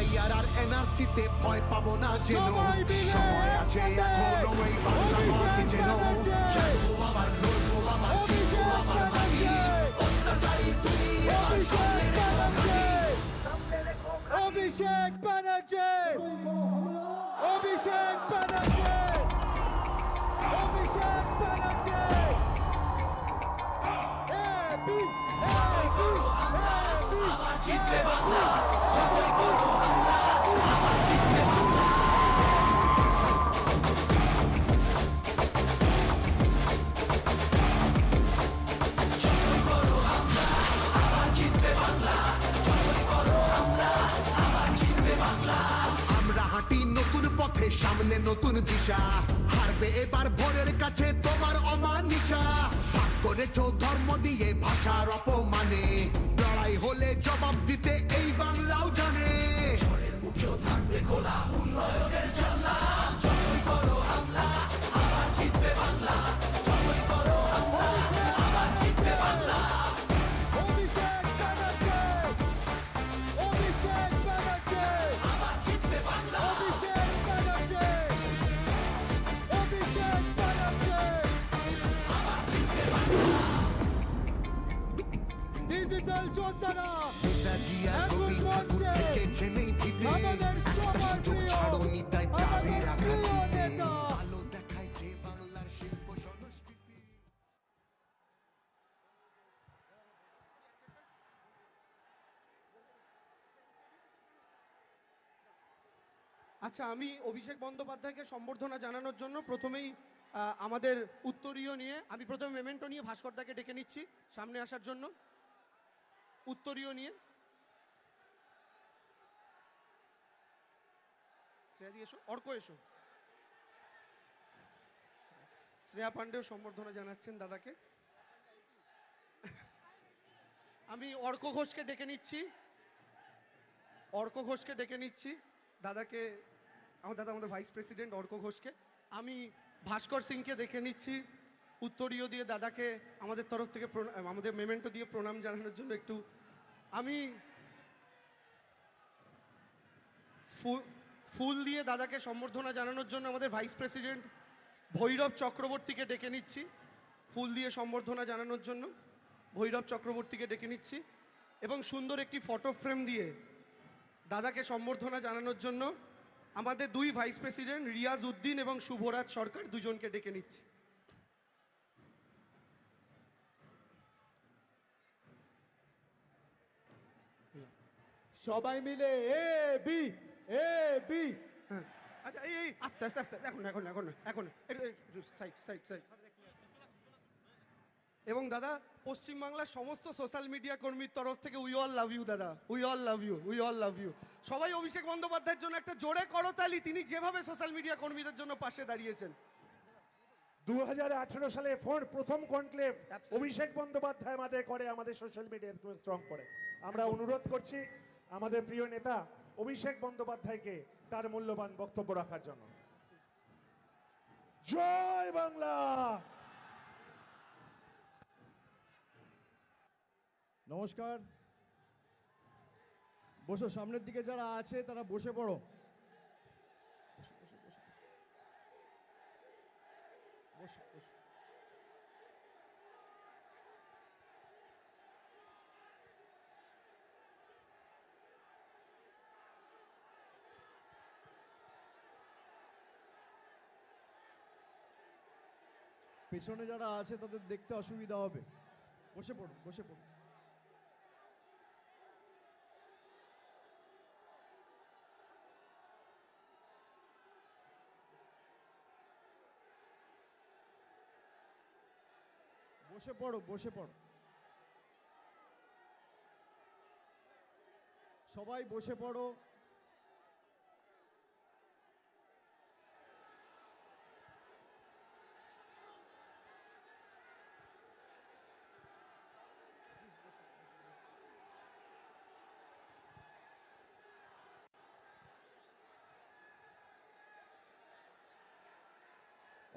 SIR আর এনআরসিতে ভয় পাবো না যেন, সময় আছে এখনো এই বাংলা মাটি যেন, জানবো আবার লড়বো আবার জিতবো আবার মাটি, অত্যাচারী তুমি এবার সামনে রেখো ঘাঁটি। Abhishek Banerjee, Abhishek Banerjee, Abhishek Banerjee, AB, AB, AB, আবার জিতবে বাংলা, সবাই করো হামলা, আবার জিতবে বাংলা। সবাই করো হামলা, আবার জিতবে বাংলা, সবাই করো হামলা, আবার জিতবে বাংলা। আমরা হাঁটি নতুন পথে, সামনে নতুন দিশা, হারবে এবার ভোরের কাছে তোমার অমানিসা। ভাগ করেছো ধর্ম দিয়ে ভাষার অপমানে, লড়াই হলে জবাব দিতে এই বাংলাও জানে। ঝড়ের মুখেও থাকবে খোলা উন্নয়নের জানলা, জয় করো হামলা, আবার জিতবে বাংলা, জয় করো হামলা, আবার জিতবে বাংলা। অভিষেক ব্যানার্জি, অভিষেক ব্যানার্জি, আবার জিতবে বাংলা, অভিষেক ব্যানার্জি, অভিষেক ব্যানার্জি, আবার জিতবে বাংলা। ডিজিটাল যোদ্ধারা নেতাজি আর রবি ঠাকুর থেকেছেন এই ভিড়ে, আমাদের একটা সবার সুযোগ প্রিয়, ছাড়োনি তাই তাদের আমাদের আঘাত প্রিয় দিতে। নেতা। আলো দেখায় যে বাংলার শিল্প সংস্কৃতি। আচ্ছা, আমি অভিষেক বন্দ্যোপাধ্যায়কে সম্বর্ধনা জানানোর জন্য প্রথমেই আমাদের উত্তরীয় নিয়ে, আমি প্রথমে মেমেন্টো নিয়ে ভাস্করদাকে ডেকে নিচ্ছি সামনে আসার জন্য। উত্তরীয় নিয়ে শ্রেয়াদি এসো, অর্ক এসো। শ্রেয়া পাণ্ডেও সম্বর্ধনা জানাচ্ছেন দাদাকে। আমি অর্ক ঘোষকে ডেকে নিচ্ছি, অর্ক ঘোষকে ডেকে নিচ্ছি দাদাকে, আমাদের ভাইস প্রেসিডেন্ট অর্ক ঘোষকে। আমি ভাস্কর সিংকে দেখে নিচ্ছি উত্তরীয় দিয়ে দাদাকে আমাদের তরফ থেকে আমাদের মেমেন্টো দিয়ে প্রণাম জানানোর জন্য। একটু আমি ফুল দিয়ে দাদাকে সম্বর্ধনা জানানোর জন্য আমাদের ভাইস প্রেসিডেন্ট ভৈরব চক্রবর্তীকে ডেকে নিচ্ছি, ফুল দিয়ে সম্বর্ধনা জানানোর জন্য ভৈরব চক্রবর্তীকে ডেকে নিচ্ছি। এবং সুন্দর একটি ফটো ফ্রেম দিয়ে দাদাকে সম্বর্ধনা জানানোর জন্য আমাদের দুই ভাইস প্রেসিডেন্ট রিয়াজ উদ্দিন এবং শুভরাজ সরকার দুজনকে ডেকে নিচ্ছি। সবাই মিলে এ বি, এ বি। হ্যাঁ, আচ্ছা, এই আস্তে আস্তে আস্তে, এখন এখন এখন এখন সাইড সাইড সাইড। এবং দাদা, পশ্চিমবাংলার সমস্ত সোশ্যাল মিডিয়া কর্মীর তরফ থেকে we all love you dada, we all love you, we all love you. সবাই অভিষেক বন্দ্যোপাধ্যায়ের জন্য একটা জোরে করতালি, তিনি যেভাবে সোশ্যাল মিডিয়া কর্মীদের জন্য পাশে দাঁড়িয়েছেন। 2018 সালে প্রথম কনক্লেভ অভিষেক বন্দ্যোপাধ্যায় আমাদের করে, আমাদের সোশ্যাল মিডিয়াকে স্ট্রং করে। আমরা অনুরোধ করছি আমাদের প্রিয় নেতা অভিষেক বন্দ্যোপাধ্যায়কে তার মূল্যবান বক্তব্য রাখার জন্য। জয় বাংলা। নমস্কার, বসো। সামনের দিকে যারা আছে তারা বসে পড়ো। বসো বসো বসো বসো বসো। পেছনে যারা আছে তাদের দেখতে অসুবিধা হবে, বসে পড়ো বসে পড়ো। বসে পড়ো বসে পড়ো, সবাই বসে পড়ো।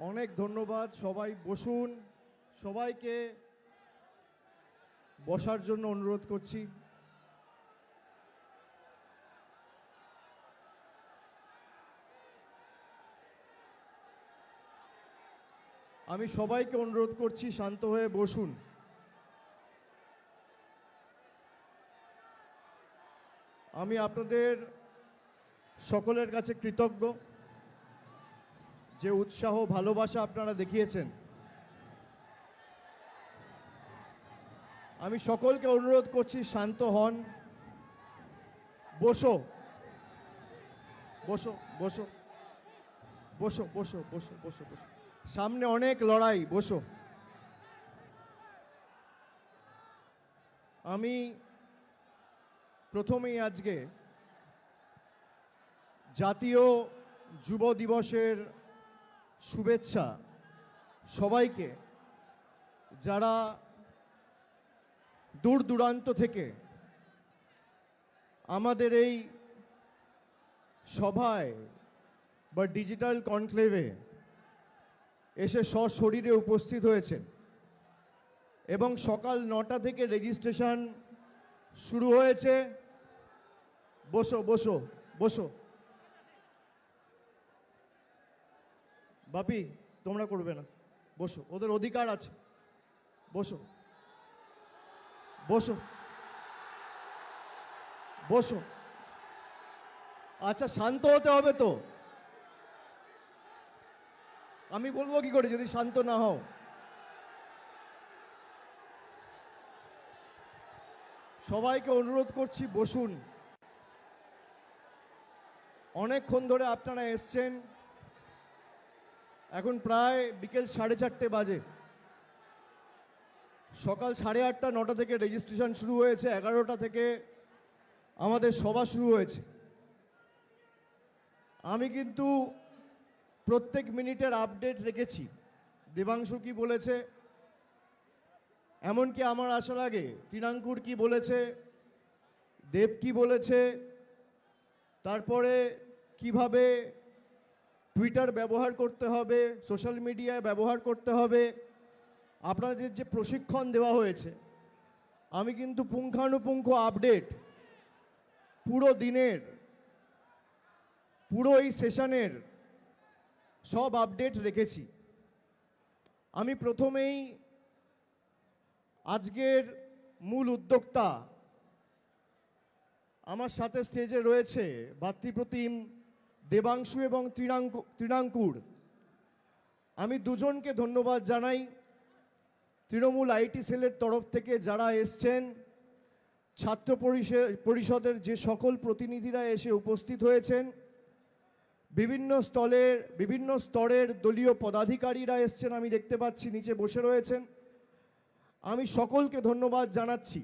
অনেক ধন্যবাদ, সবাই বসুন। সবাইকে বসার জন্য অনুরোধ করছি। আমি সবাইকে অনুরোধ করছি শান্ত হয়ে বসুন। আমি আপনাদের সকলের কাছে কৃতজ্ঞ যে উৎসাহ ভালোবাসা আপনারা দেখিয়েছেন। আমি সকলকে অনুরোধ করছি শান্ত হন, বসো বসো বসো বসো বসো বসো বসো বসো, সামনে অনেক লড়াই, বসো। আমি প্রথমেই আজকে জাতীয় যুব দিবসের শুভেচ্ছা সবাইকে, যারা দূর দূরান্ত থেকে আমাদের এই সভায় বা ডিজিটাল কনক্লেভে এসে সশরীরে উপস্থিত হয়েছেন এবং সকাল 9টা থেকে রেজিস্ট্রেশন শুরু হয়েছে। বসো বসো বসো, বাপি তোমরা করবে না, বসো, ওদের অধিকার আছে, বসো বসো বসো। আচ্ছা শান্ত হতে হবে তো, আমি বলবো কি করে যদি শান্ত না হও? সবাইকে অনুরোধ করছি বসুন। অনেকক্ষণ ধরে আপনারা এসছেন, এখন প্রায় বিকেল 4:30 বাজে। সকাল 8:30 9টা থেকে রেজিস্ট্রেশন শুরু হয়েছে, 11টা থেকে আমাদের সভা শুরু হয়েছে। আমি কিন্তু প্রত্যেক মিনিটের আপডেট রেখেছি। দেবাংশু কি বলেছে, এমনকি আমার আসার আগে তৃণাঙ্কুর কি বলেছে, দেব কি বলেছে, তারপরে কিভাবে টুইটার ব্যবহার করতে হবে, সোশ্যাল মিডিয়ায় ব্যবহার করতে হবে, আপনাদের যে প্রশিক্ষণ দেওয়া হয়েছে, আমি কিন্তু পুঙ্খানুপুঙ্খ আপডেট পুরো দিনের, পুরো এই সেশনের সব আপডেট রেখেছি। আমি প্রথমেই আজকের মূল উদ্যোক্তা, আমার সাথে স্টেজে রয়েছে ভাতৃপ্রতিম দেবাংশু এবং তৃণাঙ্কুর। আমি দুজনকে ধন্যবাদ জানাই তৃণমূল আইটি সেলের তরফ থেকে যারা এসছেন, ছাত্র পরিষদের যে সকল প্রতিনিধিরা এসে উপস্থিত হয়েছেন, বিভিন্ন স্তরের দলীয় পদাধিকারীরা এসছেন, আমি দেখতে পাচ্ছি নিচে বসে রয়েছেন। আমি সকলকে ধন্যবাদ জানাচ্ছি।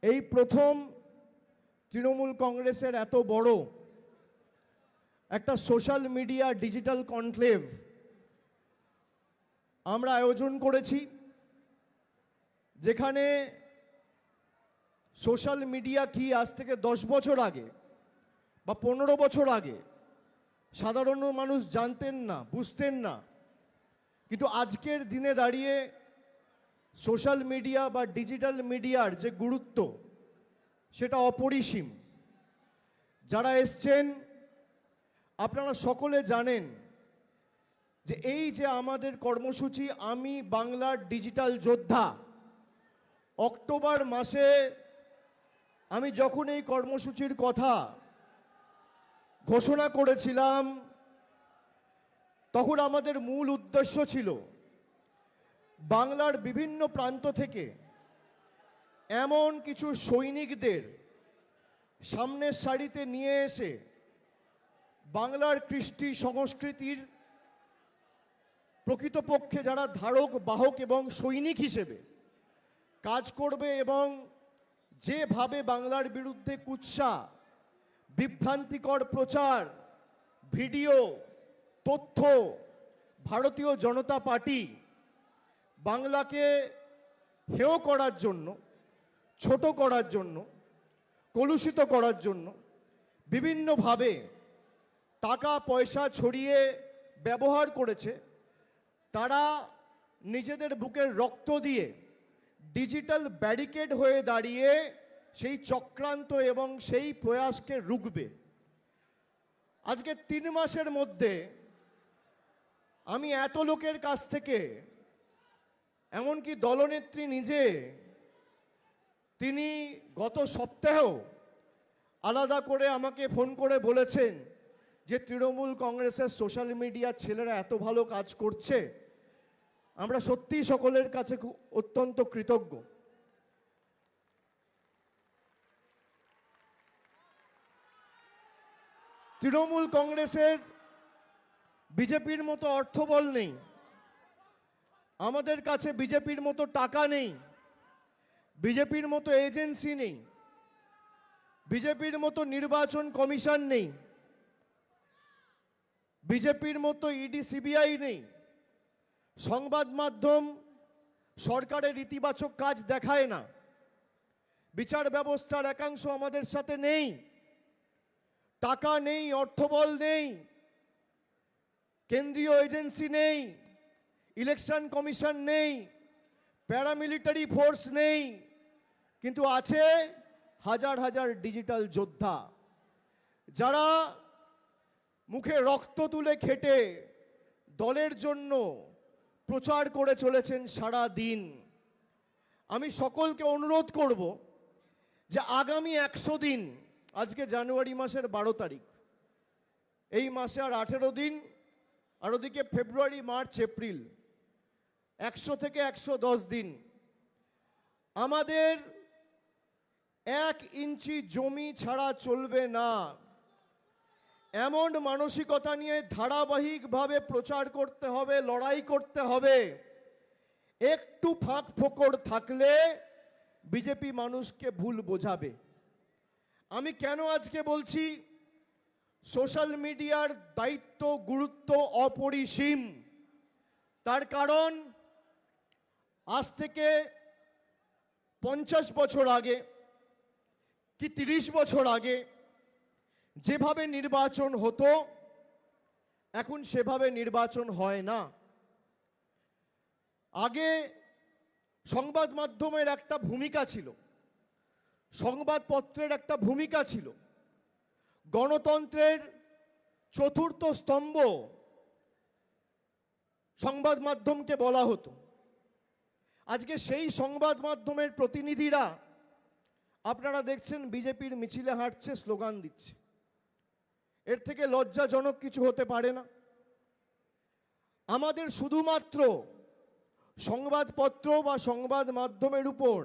এই প্রথম তৃণমূল কংগ্রেসের এত বড় একটা সোশ্যাল মিডিয়া ডিজিটাল কনক্লেভ আমরা আয়োজন করেছি, যেখানে সোশ্যাল মিডিয়া কি আজ থেকে 10 বছর আগে বা 15 বছর আগে সাধারণ মানুষ জানতেন না, বুঝতেন না, কিন্তু আজকের দিনে দাঁড়িয়ে সোশ্যাল মিডিয়া বা ডিজিটাল মিডিয়ার যে গুরুত্ব সেটা অপরিসীম। যারা এসছেন আপনারা সকলে জানেন যে এই যে আমাদের কর্মসূচি আমি বাংলার ডিজিটাল যোদ্ধা, অক্টোবর মাসে আমি যখন এই কর্মসূচির কথা ঘোষণা করেছিলাম, তখন আমাদের মূল উদ্দেশ্য ছিল বাংলার বিভিন্ন প্রান্ত থেকে এমন কিছু সৈনিকদের সামনের সারিতে নিয়ে এসে বাংলার কৃষ্টি সংস্কৃতির প্রকৃতপক্ষে যারা ধারক বাহক এবং সৈনিক হিসেবে কাজ করবে এবং যেভাবে বাংলার বিরুদ্ধে কুৎসা, বিভ্রান্তিকর প্রচার, ভিডিও, তথ্য ভারতীয় জনতা পার্টি বাংলাকে হেয় করার জন্য, ছোট করার জন্য, কলুষিত করার জন্য বিভিন্নভাবে টাকা পয়সা ছড়িয়ে ব্যবহার করেছে, তারা নিজেদের বুকের রক্ত দিয়ে ডিজিটাল ব্যারিকেড হয়ে দাঁড়িয়ে সেই চক্রান্ত এবং সেই প্রয়াসকে রুখবে। আজকে 3 মাসের মধ্যে আমি এত লোকের কাছ থেকে, এমনকি দলনেত্রী নিজে, তিনি গত সপ্তাহেও আলাদা করে আমাকে ফোন করে বলেছেন যে তৃণমূল কংগ্রেসের সোশ্যাল মিডিয়ার ছেলেরা এত ভালো কাজ করছে, আমরা সত্যিই সকলের কাছে অত্যন্ত কৃতজ্ঞ। তৃণমূল কংগ্রেসের বিজেপির মতো অর্থবল নেই, আমাদের কাছে বিজেপির মতো টাকা নেই, বিজেপির মতো এজেন্সি নেই, বিজেপির মতো নির্বাচন কমিশন নেই, বিজেপির মতো ইডি সিবিআই নেই, সংবাদ মাধ্যম সরকারের ইতিবাচক কাজ দেখায় না, বিচার ব্যবস্থার একাংশ আমাদের সাথে নেই, টাকা নেই, অর্থবল নেই, কেন্দ্রীয় এজেন্সি নেই, ইলেকশন কমিশন নেই, প্যারামিলিটারি ফোর্স নেই, কিন্তু আছে হাজার হাজার ডিজিটাল যোদ্ধা যারা মুখে রক্ত তুলে খেটে দলের জন্য প্রচার করে চলেছেন সারা দিন। আমি সকলকে অনুরোধ করব যে আগামী 100 দিন, আজকে জানুয়ারি মাসের 12 তারিখ, এই মাসে আর 18 দিন, আর ওদিকে ফেব্রুয়ারি, মার্চ, এপ্রিল, 100 থেকে 110 দিন আমাদের 1 ইঞ্চি জমি ছাড়া চলবে না, এমন মানসিকতা নিয়ে ধারাবাহিকভাবে প্রচার করতে হবে, লড়াই করতে হবে। একটু ফাঁক ফোকর থাকলে বিজেপি মানুষকে ভুল বোঝাবে। আমি কেন আজকে বলছি সোশ্যাল মিডিয়ার দায়িত্ব গুরুত্ব অপরিসীম, তার কারণ আজ থেকে 50 বছর আগে কি 30 বছর আগে যেভাবে নির্বাচন হতো এখন সেভাবে নির্বাচন হয় না। আগে সংবাদ মাধ্যমের একটা ভূমিকা ছিল, সংবাদপত্রের একটা ভূমিকা ছিল, গণতন্ত্রের চতুর্থ স্তম্ভ সংবাদ মাধ্যমকে বলা হতো। আজকে সেই সংবাদ মাধ্যমের প্রতিনিধিরা আপনারা দেখছেন বিজেপির মিছিলে হাঁটছে, স্লোগান দিচ্ছে। এর থেকে লজ্জাজনক কিছু হতে পারে না। আমাদের শুধুমাত্র সংবাদপত্র বা সংবাদ মাধ্যমের উপর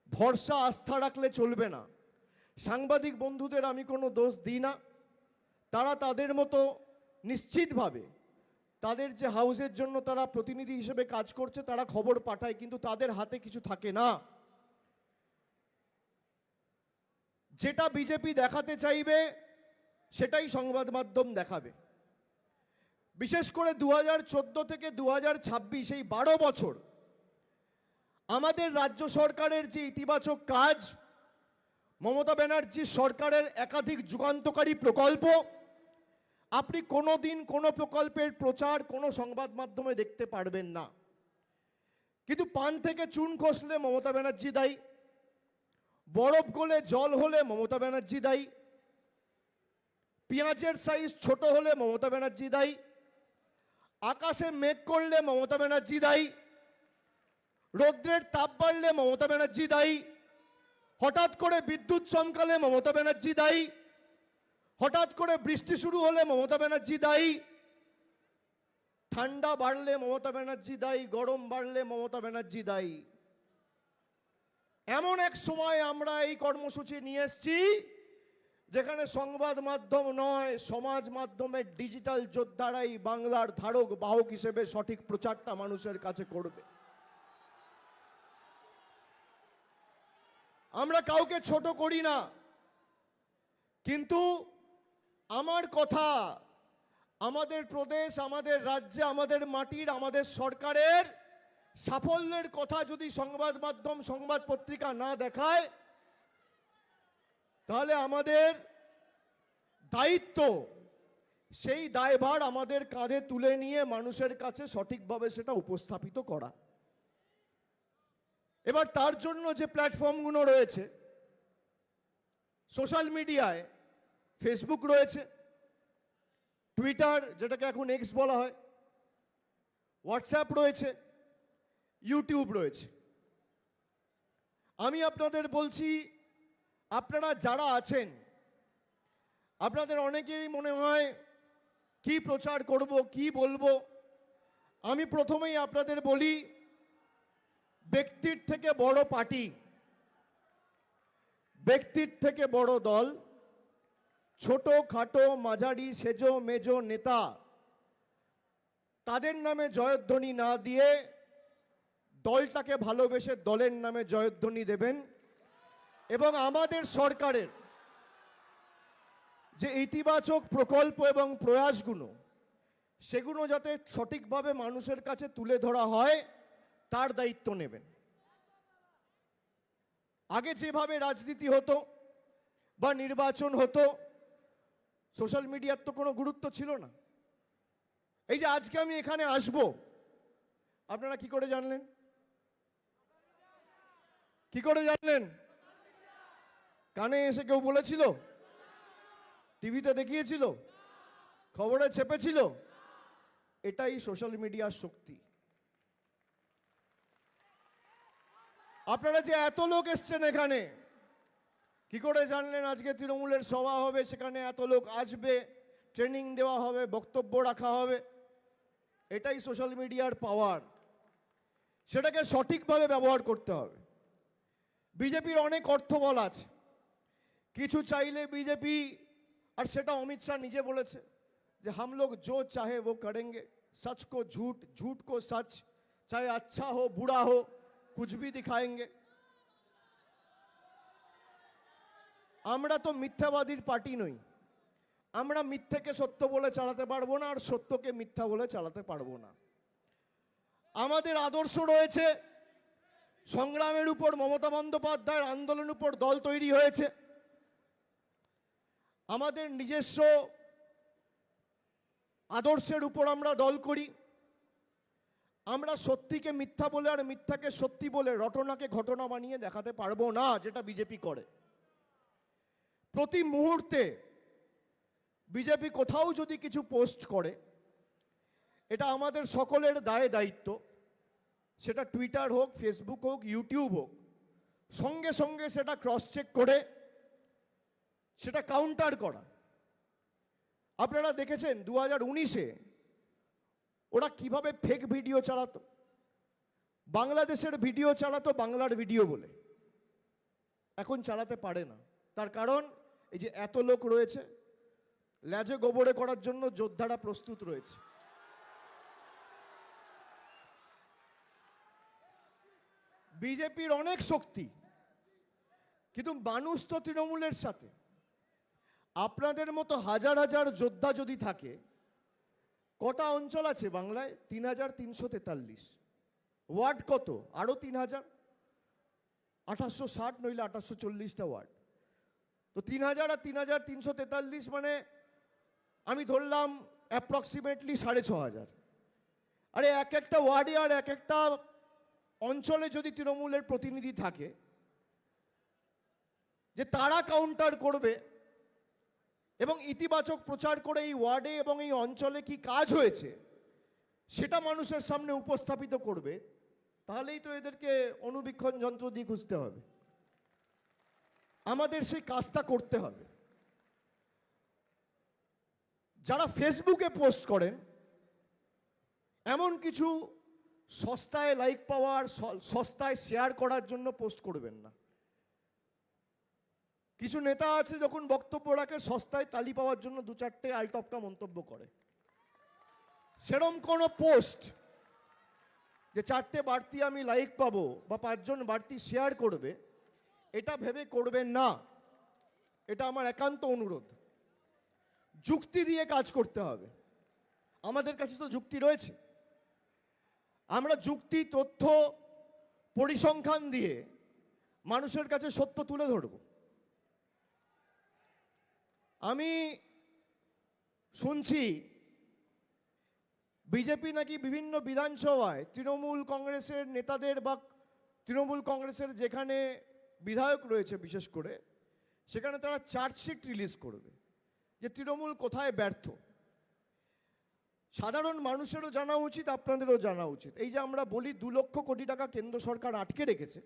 ভরসা আস্থা রাখলে চলবে না। সাংবাদিক বন্ধুদের আমি কোনো দোষ দিই না, তারা তাদের মতো নিশ্চিতভাবে তাদের যে হাউসের জন্য তারা প্রতিনিধি হিসেবে কাজ করছে তারা খবর পাঠায়, কিন্তু তাদের হাতে কিছু থাকে না। যেটা বিজেপি দেখাতে চাইবে সেটাই সংবাদ মাধ্যম দেখাবে। বিশেষ করে 2014 থেকে 2026 এই 12 বছর আমাদের রাজ্য সরকারের যে ইতিবাচক কাজ, মমতা ব্যানার্জি সরকারের একাধিক যুগান্তকারী প্রকল্প, আপনি কোনোদিন কোনো প্রকল্পের প্রচার কোনো সংবাদ মাধ্যমে দেখতে পারবেন না। কিন্তু পান থেকে চুন খসলে মমতা ব্যানার্জি দায়ী, বরফ গলে জল হলে মমতা ব্যানার্জি দায়ী, পেঁয়াজের সাইজ ছোট হলে মমতা ব্যানার্জি দায়ী, আকাশে মেঘ করলে মমতা ব্যানার্জি দায়ী, রৌদ্রের তাপ বাড়লে মমতা ব্যানার্জি দায়ী, হঠাৎ করে বিদ্যুৎ চমকালে মমতা ব্যানার্জি দায়ী, হঠাৎ করে বৃষ্টি শুরু হলে মমতা ব্যানার্জি দায়ী, ঠান্ডা বাড়লে মমতা ব্যানার্জি দায়ী, গরম বাড়লে মমতা ব্যানার্জি দায়ী। এমন এক সময় আমরা এই কর্মসূচি নিয়ে এসেছি যেখানে সংবাদ মাধ্যম নয়, সমাজ মাধ্যমের ডিজিটাল যোদ্ধারাই বাংলার ধারক বাহক হিসেবে সঠিক প্রচারটা মানুষের কাছে করবে। আমরা কাউকে ছোট করি না, কিন্তু আমার কথা, আমাদের প্রদেশ, আমাদের রাজ্যে, আমাদের মাটির, আমাদের সরকারের সাফল্যের কথা যদি সংবাদ মাধ্যম, সংবাদ পত্রিকা না দেখায়, তাহলে আমাদের দায়িত্ব, সেই দায়ভার আমাদের কাঁধে তুলে নিয়ে মানুষের কাছে সঠিকভাবে সেটা উপস্থাপিত করা। এবার তার জন্য যে প্ল্যাটফর্মগুলো রয়েছে সোশ্যাল মিডিয়ায়, ফেসবুক রয়েছে, টুইটার যেটাকে এখন এক্স বলা হয়, হোয়াটসঅ্যাপ রয়েছে, ইউটিউব রয়েছে। আমি আপনাদের বলছি, আপনারা যারা আছেন, আপনাদের অনেকেরই মনে হয় কি প্রচার করব, কি বলবো। আমি প্রথমেই আপনাদের বলি, ব্যক্তির থেকে বড় পার্টি, ব্যক্তির থেকে বড় দল, ছোট খাটো মাঝারি সেজো মেজো নেতা, তাদের নামে জয়ধ্বনি না দিয়ে দলটাকে ভালোবেসে দলের নামে জয়ধ্বনি দেবেন এবং আমাদের সরকারের যে ইতিবাচক প্রকল্প এবং প্রয়াসগুলো, সেগুলো যাতে সঠিকভাবে মানুষের কাছে তুলে ধরা হয় তার দায়িত্ব নেবেন। আগে যেভাবে রাজনীতি হতো বা নির্বাচন হতো, সোশ্যাল মিডিয়ার তো কোনো গুরুত্ব ছিল না। এই যে আজকে আমি এখানে আসব, আপনারা কি করে জানলেন? কি করে জানলেন? কানে এসে কেউ বলেছিল? টিভিতে দেখিয়েছিল? খবরে ছেপেছিল? এটাই সোশ্যাল মিডিয়ার শক্তি। আপনারা যে এত লোক এসছেন এখানে, কি করে জানলেন আজকে তৃণমূলের সভা হবে, সেখানে এত লোক আসবে, ট্রেনিং দেওয়া হবে, বক্তব্য রাখা হবে? এটাই সোশ্যাল মিডিয়ার পাওয়ার। সেটাকে সঠিকভাবে ব্যবহার করতে হবে। বিজেপির অনেক অর্থবল আছে, কিছু চাইলে বিজেপি, আর সেটা অমিত শাহ নিজে বলেছে যে हम लोग जो चाहे वो करेंगे, सच को झूठ, झूठ को सच, चाहे अच्छा हो बुरा हो, कुछ भी दिखाएंगे। আমরা তো মিথ্যাবাদীর পার্টি নই। আমরা মিথ্যাকে সত্য বলে চালাতে পারবো না, আর সত্যকে মিথ্যা বলে চালাতে পারবো না। আমাদের আদর্শ রয়েছে, সংগ্রামের উপর মমতা বন্দ্যোপাধ্যায়ের আন্দোলনের উপর দল তৈরি হয়েছে। আমাদের নিজস্ব আদর্শের উপর আমরা দল করি। আমরা সত্যিকে মিথ্যা বলে আর মিথ্যাকে সত্যি বলে রটনাকে ঘটনা বানিয়ে দেখাতে পারবো না, যেটা বিজেপি করে। প্রতি মুহূর্তে বিজেপি কোথাও যদি কিছু পোস্ট করে, এটা আমাদের সকলের দায় দায়িত্ব, সেটা টুইটার হোক, ফেসবুক হোক, ইউটিউব হোক, সঙ্গে সঙ্গে সেটা ক্রস চেক করে সেটা কাউন্টার করা। আপনারা দেখেছেন 2019-এ ওরা কিভাবে ফেক ভিডিও চালাতো, বাংলাদেশের ভিডিও চালাতো বাংলার ভিডিও বলে। এখন চালাতে পারে না, তার কারণ এই যে এত লোক রয়েছে, ল্যাজে গোবরে করার জন্য যোদ্ধারা প্রস্তুত রয়েছে। বিজেপির অনেক শক্তি, কিন্তু মানুষ তো তৃণমূলের সাথে। আপনাদের মতো হাজার হাজার যোদ্ধা যদি থাকে, কটা অঞ্চল আছে বাংলায়? 3343। ওয়ার্ড কত? আরো 3000, 1860 নইলে 1840টা ওয়ার্ড। তো 3000 আর 3343 মানে আমি ধরলাম অ্যাপ্রক্সিমেটলি 6500। আরে এক একটা ওয়ার্ডে আর এক একটা অঞ্চলে যদি তৃণমূলের প্রতিনিধি থাকে, যে তারা কাউন্টার করবে এবং ইতিবাচক প্রচার করে এই ওয়ার্ডে এবং এই অঞ্চলে কি কাজ হয়েছে সেটা মানুষের সামনে উপস্থাপিত করবে, তাহলেই তো এদেরকে অনুবীক্ষণ যন্ত্র দিয়ে খুঁজতে হবে। আমাদের সেই কাজটা করতে হবে। যারা ফেসবুকে পোস্ট করেন, এমন কিছু সস্তায় লাইক পাওয়ার, সস্তায় শেয়ার করার জন্য পোস্ট করবেন না। কিছু নেতা আছে যখন বক্তব্য রাখে, সস্তায় তালি পাওয়ার জন্য 2-4টে আলটপকা মন্তব্য করে। সেরম কোনো পোস্ট যে 4টে বাড়তি আমি লাইক পাবো বা 5 জন বাড়তি শেয়ার করবে, এটা ভেবে করবেন না। এটা আমার একান্ত অনুরোধ। যুক্তি দিয়ে কাজ করতে হবে। আমাদের কাছে তো যুক্তি রয়েছে। আমরা যুক্তি, তথ্য, পরিসংখ্যান দিয়ে মানুষের কাছে সত্য তুলে ধরব। আমি শুনছি বিজেপি নাকি বিভিন্ন বিধানসভায় তৃণমূল কংগ্রেসের নেতাদের বা তৃণমূল কংগ্রেসের যেখানে বিধায়ক রয়েছে বিশেষ করে, সেখানে তারা চার্জশিট রিলিজ করবে যে তৃণমূল কোথায় ব্যর্থ। সাধারণ মানুষেরও জানা উচিত, আপনাদেরও জানা উচিত। এই যে আমরা বলি 2 লক্ষ কোটি টাকা কেন্দ্র সরকার আটকে রেখেছে,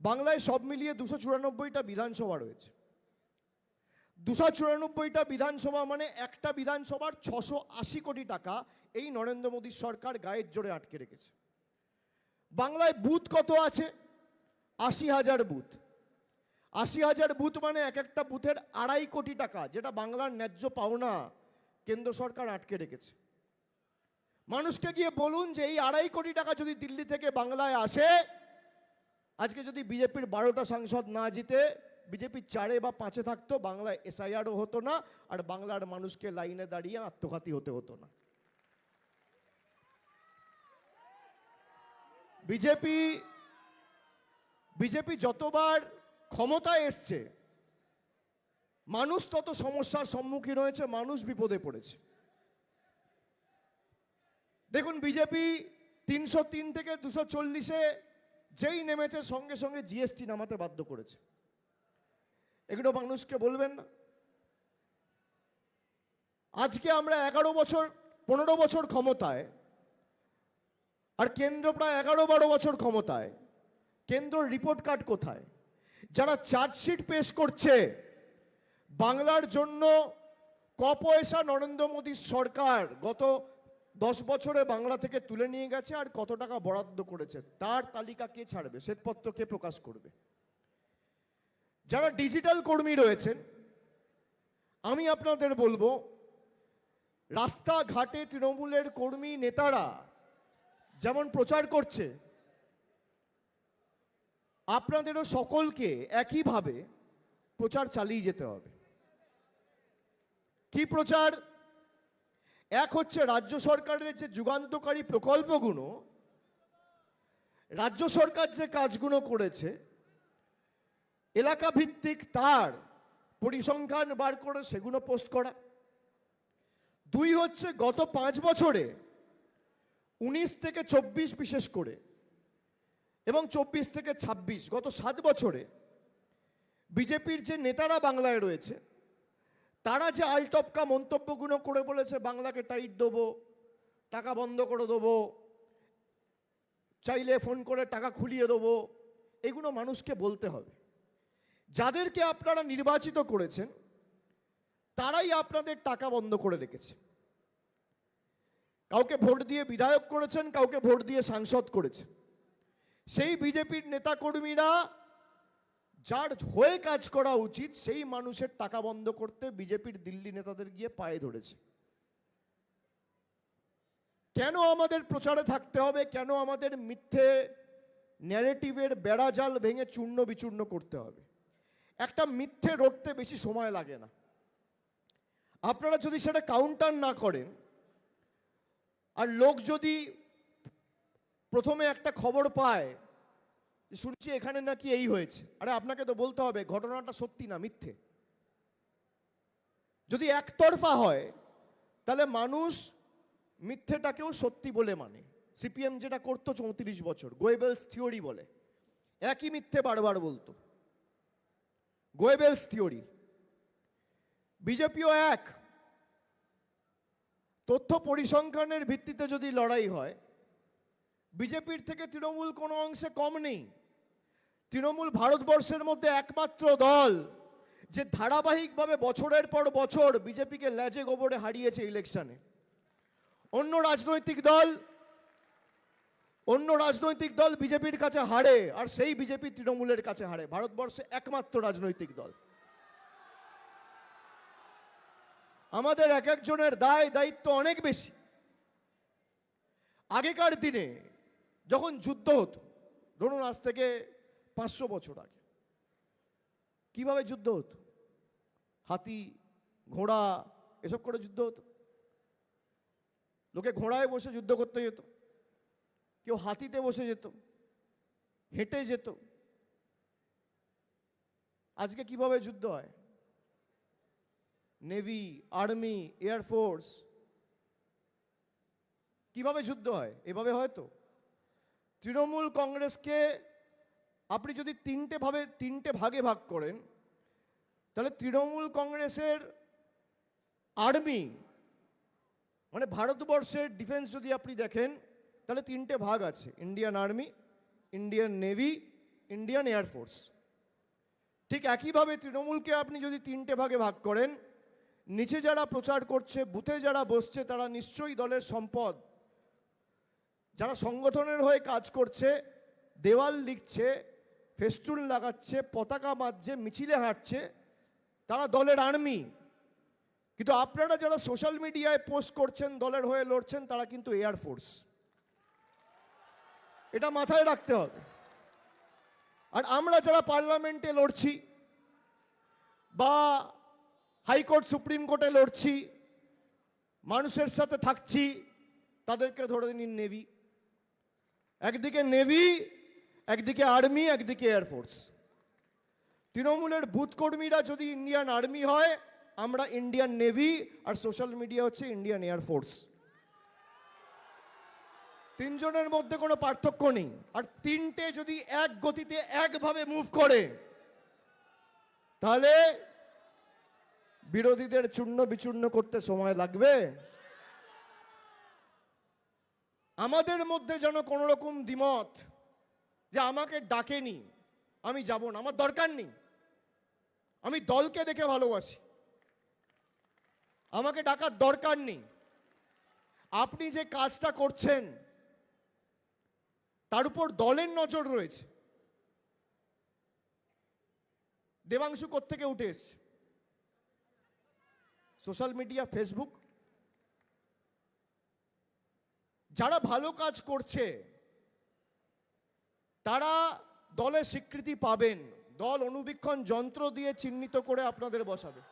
বাংলায় সব মিলিয়ে 294টা বিধানসভা রয়েছে। 294টা বিধানসভা মানে একটা বিধানসভার 680 কোটি টাকা এই নরেন্দ্র মোদীর সরকার গায়ের জোরে আটকে রেখেছে। বাংলায় বুথ কত আছে? 80,000 বুথ। 80,000 বুথ মানে এক একটা বুথের 2.5 কোটি টাকা, যেটা বাংলার ন্যায্য পাওনা কেন্দ্র সরকার আটকে রেখেছে। মানুষকে গিয়ে বলুন যে এই 2.5 কোটি টাকা যদি দিল্লি থেকে বাংলায় আসে, আজকে যদি বিজেপির 12টা সাংসদ না জিতে বিজেপি 4 বা 5 থাকতো, বাংলায় এসআইআরও হতো না, আর বাংলার মানুষকে লাইনে দাঁড়িয়ে আত্মঘাতী হতে হতো না। বিজেপি যতবার ক্ষমতায় এসছে, মানুষ তত সমস্যার সম্মুখীন হয়েছে, মানুষ বিপদে পড়েছে। দেখুন, বিজেপি 303 থেকে 240-এ যেই নেমেছে, সঙ্গে সঙ্গে জিএসটি নামাতে বাধ্য করেছে। এগুলো মানুষকে বলবেন না? আজকে আমরা 15 বছর ক্ষমতায়, আর কেন্দ্র প্রায় 11-12 বছর ক্ষমতায়। কেন্দ্র রিপোর্ট কার্ড কোথায়? যারা চার্জশিট পেশ করছে, বাংলার জন্য ক পয়সা নরেন্দ্র মোদীর সরকার গত 10 বছরে বাংলা থেকে তুলে নিয়ে গেছে আর কত টাকা বরাদ্দ করেছে, তার তালিকা কে ছাড়বে? শ্বেতপত্র কে প্রকাশ করবে? যারা ডিজিটাল কর্মী রয়েছেন, আমি আপনাদের বলবো, রাস্তাঘাটে তৃণমূলের কর্মী নেতারা যেমন প্রচার করছে, আপনাদেরও সকলকে একইভাবে প্রচার চালিয়ে যেতে হবে। কি প্রচার? এক হচ্ছে রাজ্য সরকারের যে যুগান্তকারী প্রকল্পগুলো, রাজ্য সরকার যে কাজগুলো করেছে এলাকা ভিত্তিক, তার পরিসংখ্যান বার করে সেগুলো পোস্ট করা। 2 হচ্ছে গত 5 বছরে 19 থেকে 24 বিশেষ করে, এবং 24 থেকে 26, গত 7 বছরে বিজেপির যে নেতারা বাংলায় রয়েছে, তারা যে আলটপকা মন্তব্যগুলো করে বলেছে, বাংলাকে টাইট দেবো, টাকা বন্ধ করে দেবো, চাইলে ফোন করে টাকা খুলিয়ে দেবো, এগুলো মানুষকে বলতে হবে। যাদেরকে আপনারা নির্বাচিত করেছেন তারাই আপনাদের টাকা বন্ধ করে রেখেছে। কাউকে ভোট দিয়ে বিধায়ক করেছেন, কাউকে ভোট দিয়ে সাংসদ করেছে। সেই বিজেপির নেতাকর্মীরা যার হয়ে কাজ করা উচিত, সেই মানুষের টাকা বন্ধ করতে বিজেপির দিল্লি নেতাদের গিয়ে পায়ে ধরেছে। কেন আমাদের প্রচারে থাকতে হবে? কেন আমাদের মিথ্যে ন্যারেটিভের বেড়াজাল ভেঙে চূর্ণ বিচূর্ণ করতে হবে? একটা মিথ্যে রটতে বেশি সময় লাগে না। আপনারা যদি সেটা কাউন্টার না করেন, আর লোক যদি প্রথমে একটা খবর পায়, শুনছি এখানে নাকি এই হয়েছে, আরে আপনাকে তো বলতে হবে ঘটনাটা সত্যি না মিথ্যে। যদি একতরফা হয় তাহলে মানুষ মিথ্যেটাকেও সত্যি বলে মানে। সিপিএম যেটা করতো 34 বছর, গোয়েবেলস থিওরি বলে, একই মিথ্যে বারবার বলতো, গোয়েবেলস থিওরি। বিজেপিও এক। তথ্য পরিসংখ্যানের ভিত্তিতে যদি লড়াই হয়, বিজেপির থেকে তৃণমূল কোনো অংশে কম নেই। তৃণমূল ভারতবর্ষের মধ্যে একমাত্র দল যে ধারাবাহিকভাবে বছরের পর বছর বিজেপিকে লেজে গোবরে হারিয়েছে ইলেকশনে। অন্য রাজনৈতিক দল বিজেপির কাছে হারে, আর সেই বিজেপি তৃণমূলের কাছে হারে। ভারতবর্ষে একমাত্র রাজনৈতিক দল। আমাদের এক একজনের দায় দায়িত্ব অনেক বেশি। আগেকার দিনে যখন যুদ্ধ হতো, ধরুন আজ থেকে 500 বছর আগে, কিভাবে যুদ্ধ হতো? হাতি, ঘোড়া এসব করে যুদ্ধ হতো। লোকে ঘোড়ায় বসে যুদ্ধ করতে যেত, কেউ হাতিতে বসে যেত, হেঁটে যেত। আজকে কিভাবে যুদ্ধ হয়? Navy, army, air force. কিভাবে যুদ্ধ হয়? এভাবে হয়তো তৃণমূল কংগ্রেসকে আপনি যদি তিনটে ভাগে ভাগ করেন, তাহলে তৃণমূল কংগ্রেসের আর্মি মানে ভারতবর্ষের ডিফেন্স যদি আপনি দেখেন তাহলে তিনটে ভাগ আছে, Indian army, Indian navy, Indian air force. ঠিক একইভাবে তৃণমূলকে আপনি যদি তিনটে ভাগে ভাগ করেন, নিচে যারা প্রচার করছে, বুথে যারা বসছে, তারা নিশ্চয়ই দলের সম্পদ। যারা সংগঠনের হয়ে কাজ করছে, দেওয়াল লিখছে, ফেস্টুন লাগাচ্ছে, পতাকা বাঁধছে, মিছিলে হাঁটছে, তারা দলের আর্মি। কিন্তু আপনারা যারা সোশ্যাল মিডিয়ায় পোস্ট করছেন, দলের হয়ে লড়ছেন, তারা কিন্তু এয়ারফোর্স। এটা মাথায় রাখতে হবে। আর আমরা যারা পার্লামেন্টে লড়ছি বা হাইকোর্ট সুপ্রিম কোর্টে লড়ছি, মানুষের সাথে থাকছি, তাদেরকে ধরে নিন নেভি। একদিকে নেভি, একদিকে আর্মি, একদিকে এয়ারফোর্স। তৃণমূলের বুথ কর্মীরা যদি ইন্ডিয়ান আর্মি হয়, আমরা ইন্ডিয়ান নেভি, আর সোশ্যাল মিডিয়া হচ্ছে ইন্ডিয়ান এয়ারফোর্স। তিনজনের মধ্যে কোনো পার্থক্য নেই। আর তিনটে যদি এক গতিতে একভাবে মুভ করে, তাহলে বিরোধীদের চূর্ণ বিচূর্ণ করতে সময় লাগবে? আমাদের মধ্যে যেন কোনো রকম দ্বিমত যে আমাকে ডাকেনি, আমি যাব না, আমার দরকার নেই, আমি দলকে দেখে ভালোবাসি, আমাকে ডাকার দরকার নেই। আপনি যে কাজটা করছেন তার উপর দলের নজর রয়েছে। দেবাংশু কোত্থেকে উঠে এসছে? Social media, Facebook. যারা ভালো কাজ করছে তারা দলে স্বীকৃতি পাবেন, দল অনুবীক্ষণ যন্ত্র দিয়ে চিহ্নিত করে আপনাদের বসাবে।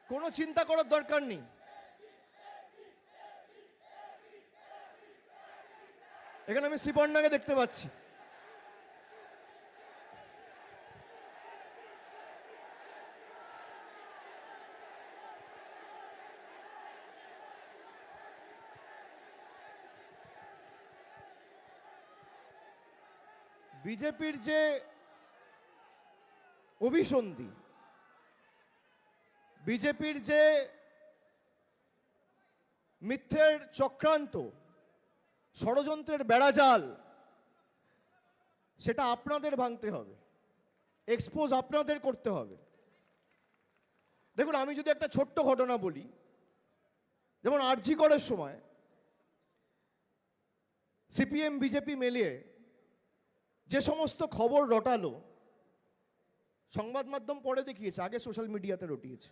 কোনো চিন্তা করার দরকার নেই। এখানে আমি শ্রীপর্ণাকে দেখতে পাচ্ছি। বিজেপির যে অভিসন্ধি, বিজেপির যে মিথ্যের চক্রান্ত, ষড়যন্ত্রের বেড়াজাল, সেটা আপনাদের ভাঙতে হবে, এক্সপোজ আপনাদের করতে হবে। দেখুন, আমি যদি একটা ছোট্ট ঘটনা বলি, যেমন আরজি করের সময় সিপিএম বিজেপি মিলিয়ে যে সমস্ত খবর রটালো, সংবাদ মাধ্যম পরে দেখিয়েছে, আগে সোশ্যাল মিডিয়াতে রটিয়েছে।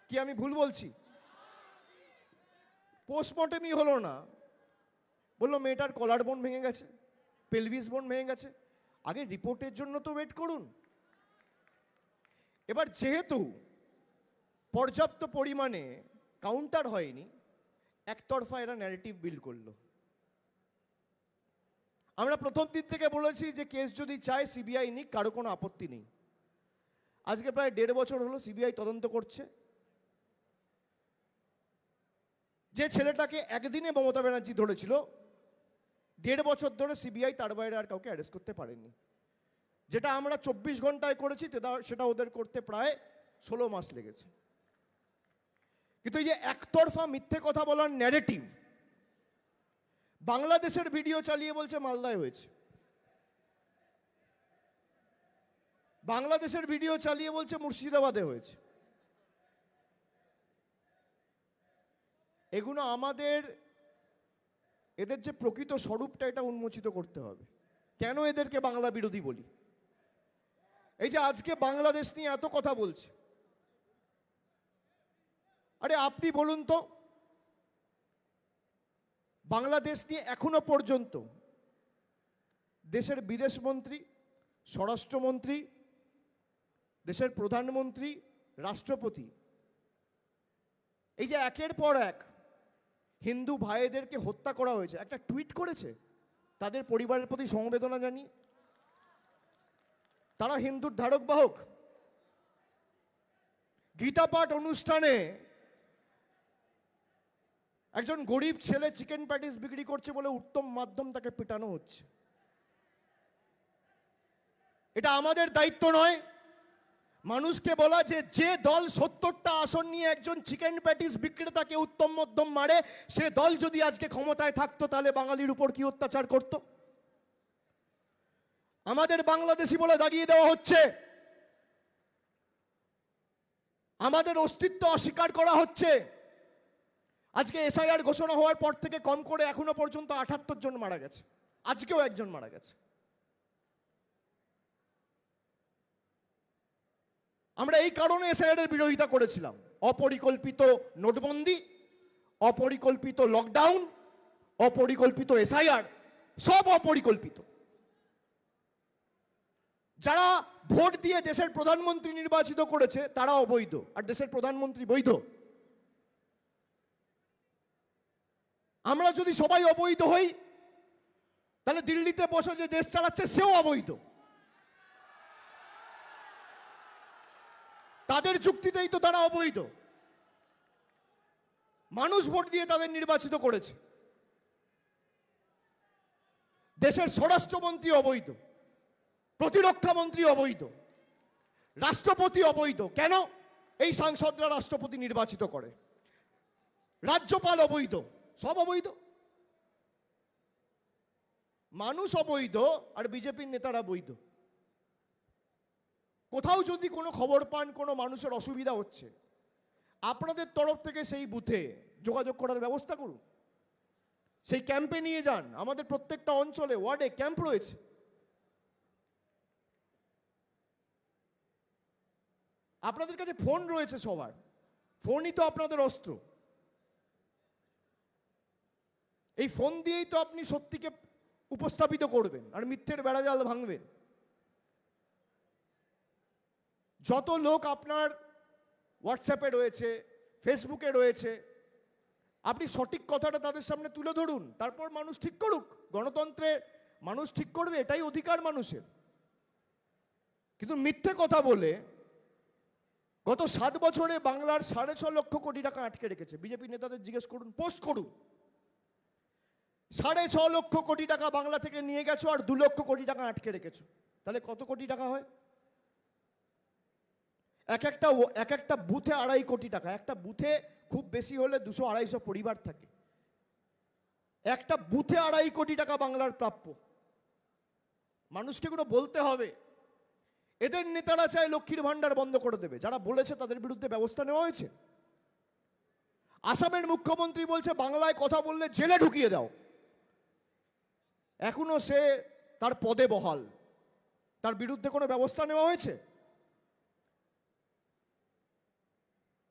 কি আমি ভুল বলছি? পোস্টমর্টেমই হলো না, বললো মেয়েটার কলার বোন ভেঙে গেছে, পেলভিস বোন ভেঙে গেছে। আগে রিপোর্টের জন্য তো ওয়েট করুন। এবার যেহেতু পর্যাপ্ত পরিমাণে কাউন্টার হয়নি, একতরফা এরা ন্যারেটিভ বিল্ড করলো। আমরা প্রথম দিন থেকে বলেছি যে কেস যদি চায় সিবিআই নিক, কারো কোনো আপত্তি নেই। আজকে প্রায় 1.5 বছর হলো সিবিআই তদন্ত করছে। যে ছেলেটাকে একদিনে মমতা ব্যানার্জি ধরেছিল, 1.5 বছর ধরে সিবিআই তার বাইরে আর কাউকে অ্যারেস্ট করতে পারেনি। যেটা আমরা 24 ঘন্টায় করেছি, সেটা ওদের করতে প্রায় 16 মাস লেগেছে। কিন্তু এই যে একতরফা মিথ্যে কথা বলার ন্যারেটিভ, বাংলাদেশের ভিডিও চালিয়ে বলছে মালদায় হয়েছে, বাংলাদেশের ভিডিও চালিয়ে বলছে মুর্শিদাবাদে হয়েছে। এগুলো আমাদের, এদের যে প্রকৃত স্বরূপটা, এটা উন্মোচিত করতে হবে। কেন এদেরকে বাংলা বিরোধী বলি? এই যে আজকে বাংলাদেশ নিয়ে এত কথা বলছে, আরে আপনি বলুন তো, বাংলাদেশ নিয়ে এখনো পর্যন্ত দেশের বিদেশমন্ত্রী, স্বরাষ্ট্রমন্ত্রী, দেশের প্রধানমন্ত্রী, রাষ্ট্রপতি, এই যে একের পর এক হিন্দু ভাইদেরকে হত্যা করা হয়েছে, একটা টুইট করেছে তাদের পরিবারের প্রতি সমবেদনা জানিয়ে? তারা হিন্দুর ধারক বাহক। গীতা পাঠ অনুষ্ঠানে একজন গরিব ছেলে চিকেন প্যাটিস বিক্রি করছে বলে উত্তম মাধ্যম তাকে পেটানো হচ্ছে। এটা আমাদের দায়িত্ব নয় মানুষকে বলা যে যে দল 70টা আসন নিয়ে একজন চিকেন প্যাটিস বিক্রেতাকে উত্তম মধ্যম মারে, সে দল যদি আজকে ক্ষমতায় থাকতো তাহলে বাঙালির উপর কি অত্যাচার করত? আমাদের বাংলাদেশি বলে দাগিয়ে দেওয়া হচ্ছে, আমাদের অস্তিত্ব অস্বীকার করা হচ্ছে। আজকে এসআইআর ঘোষণা হওয়ার পর থেকে কম করে এখনো পর্যন্ত 78 জন মারা গেছে, আজকেও একজন মারা গেছে। আমরা এই কারণে এসআইআর এর বিরোধিতা করেছিলাম। অপরিকল্পিত নোটবন্দি, অপরিকল্পিত লকডাউন, অপরিকল্পিত এসআইআর, সব অপরিকল্পিত। যারা ভোট দিয়ে দেশের প্রধানমন্ত্রী নির্বাচিত করেছে তারা অবৈধ, আর দেশের প্রধানমন্ত্রী বৈধ। আমরা যদি সবাই অবৈধ হই তাহলে দিল্লিতে বসে যে দেশ চালাচ্ছে সেও অবৈধ। তাদের যুক্তিতেই তো তারা অবৈধ। মানুষ ভোট দিয়ে তাদের নির্বাচিত করেছে। দেশের স্বরাষ্ট্রমন্ত্রী অবৈধ, প্রতিরক্ষা মন্ত্রী অবৈধ, রাষ্ট্রপতি অবৈধ। কেন? এই সাংসদরা রাষ্ট্রপতি নির্বাচিত করে। রাজ্যপাল অবৈধ, সব অবৈধ। মানুষ অবৈধ আর বিজেপির নেতারা বৈধ। কোথাও যদি কোনো খবর পান কোনো মানুষের অসুবিধা হচ্ছে, আপনাদের তরফ থেকে সেই বুথে যোগাযোগ করার ব্যবস্থা করুন, সেই ক্যাম্পে নিয়ে যান। আমাদের প্রত্যেকটা অঞ্চলে ওয়ার্ডে ক্যাম্প রয়েছে। আপনাদের কাছে ফোন রয়েছে সবার, ফোনই তো আপনাদের অস্ত্র। এই ফোন দিয়েই তো আপনি সত্যিকে উপস্থাপিত করবেন আর মিথ্যের বেড়াজাল ভাঙবেন। যত লোক আপনার হোয়াটসঅ্যাপে রয়েছে, ফেসবুকে রয়েছে, আপনি সঠিক কথাটা তাদের সামনে তুলে ধরুন, তারপর মানুষ ঠিক করুক। গণতন্ত্রে মানুষ ঠিক করবে, এটাই অধিকার মানুষের। কিন্তু মিথ্যে কথা বলে গত 7 বছরে বাংলার 6.5 লক্ষ কোটি টাকা আটকে রেখেছে। বিজেপি নেতাদের জিজ্ঞেস করুন, পোস্ট করুন। 6.5 লক্ষ কোটি টাকা বাংলা থেকে নিয়ে গেছো আর 2 লক্ষ কোটি টাকা আটকে রেখেছো, তাহলে কত কোটি টাকা হয়? এক একটা বুথে 2.5 কোটি টাকা। একটা বুথে খুব বেশি হলে 200-250 পরিবার থাকে। একটা বুথে 2.5 কোটি টাকা বাংলার প্রাপ্য। মানুষকে কোনো বলতে হবে। এদের নেতারা চায় লক্ষ্মীর ভান্ডার বন্ধ করে দেবে। যারা বলেছে তাদের বিরুদ্ধে ব্যবস্থা নেওয়া হয়েছে। আসামের মুখ্যমন্ত্রী বলছে বাংলায় কথা বললে জেলে ঢুকিয়ে দাও। এখনো সে তার পদে বহাল, তার বিরুদ্ধে কোনো ব্যবস্থা নেওয়া হয়েছে?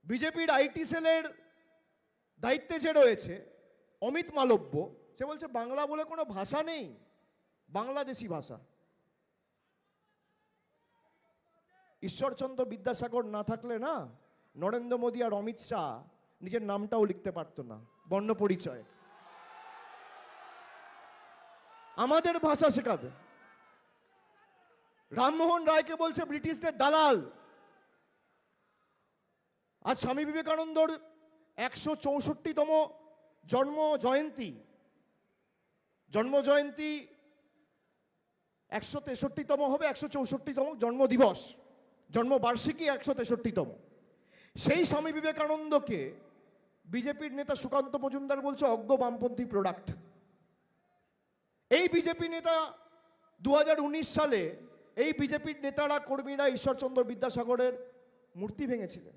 বিজেপির আইটি সেলের দায়িত্বে যে রয়েছে অমিত মালব্য, সে বলছে বাংলা বলে কোনো ভাষা নেই, বাংলাদেশি ভাষা। ঈশ্বরচন্দ্র বিদ্যাসাগর না থাকলে না নরেন্দ্র মোদী আর অমিত শাহ নিজের নামটাও লিখতে পারতো না, বর্ণ পরিচয়। আমাদের ভাষা শেখাবে। রামমোহন রায়কে বলছে ব্রিটিশদের দালাল। আজ স্বামী বিবেকানন্দর 164তম জন্ম জয়ন্তী 163তম হবে, 164তম জন্ম দিবস, জন্মবার্ষিকী 163তম। সেই স্বামী বিবেকানন্দকে বিজেপির নেতা সুকান্ত মজুমদার বলছে অজ্ঞ বামপন্থী প্রোডাক্ট। এই বিজেপি নেতা 2019 সালে এই বিজেপির নেতারা কর্মীরা ঈশ্বরচন্দ্র বিদ্যাসাগরের মূর্তি ভেঙেছিলেন।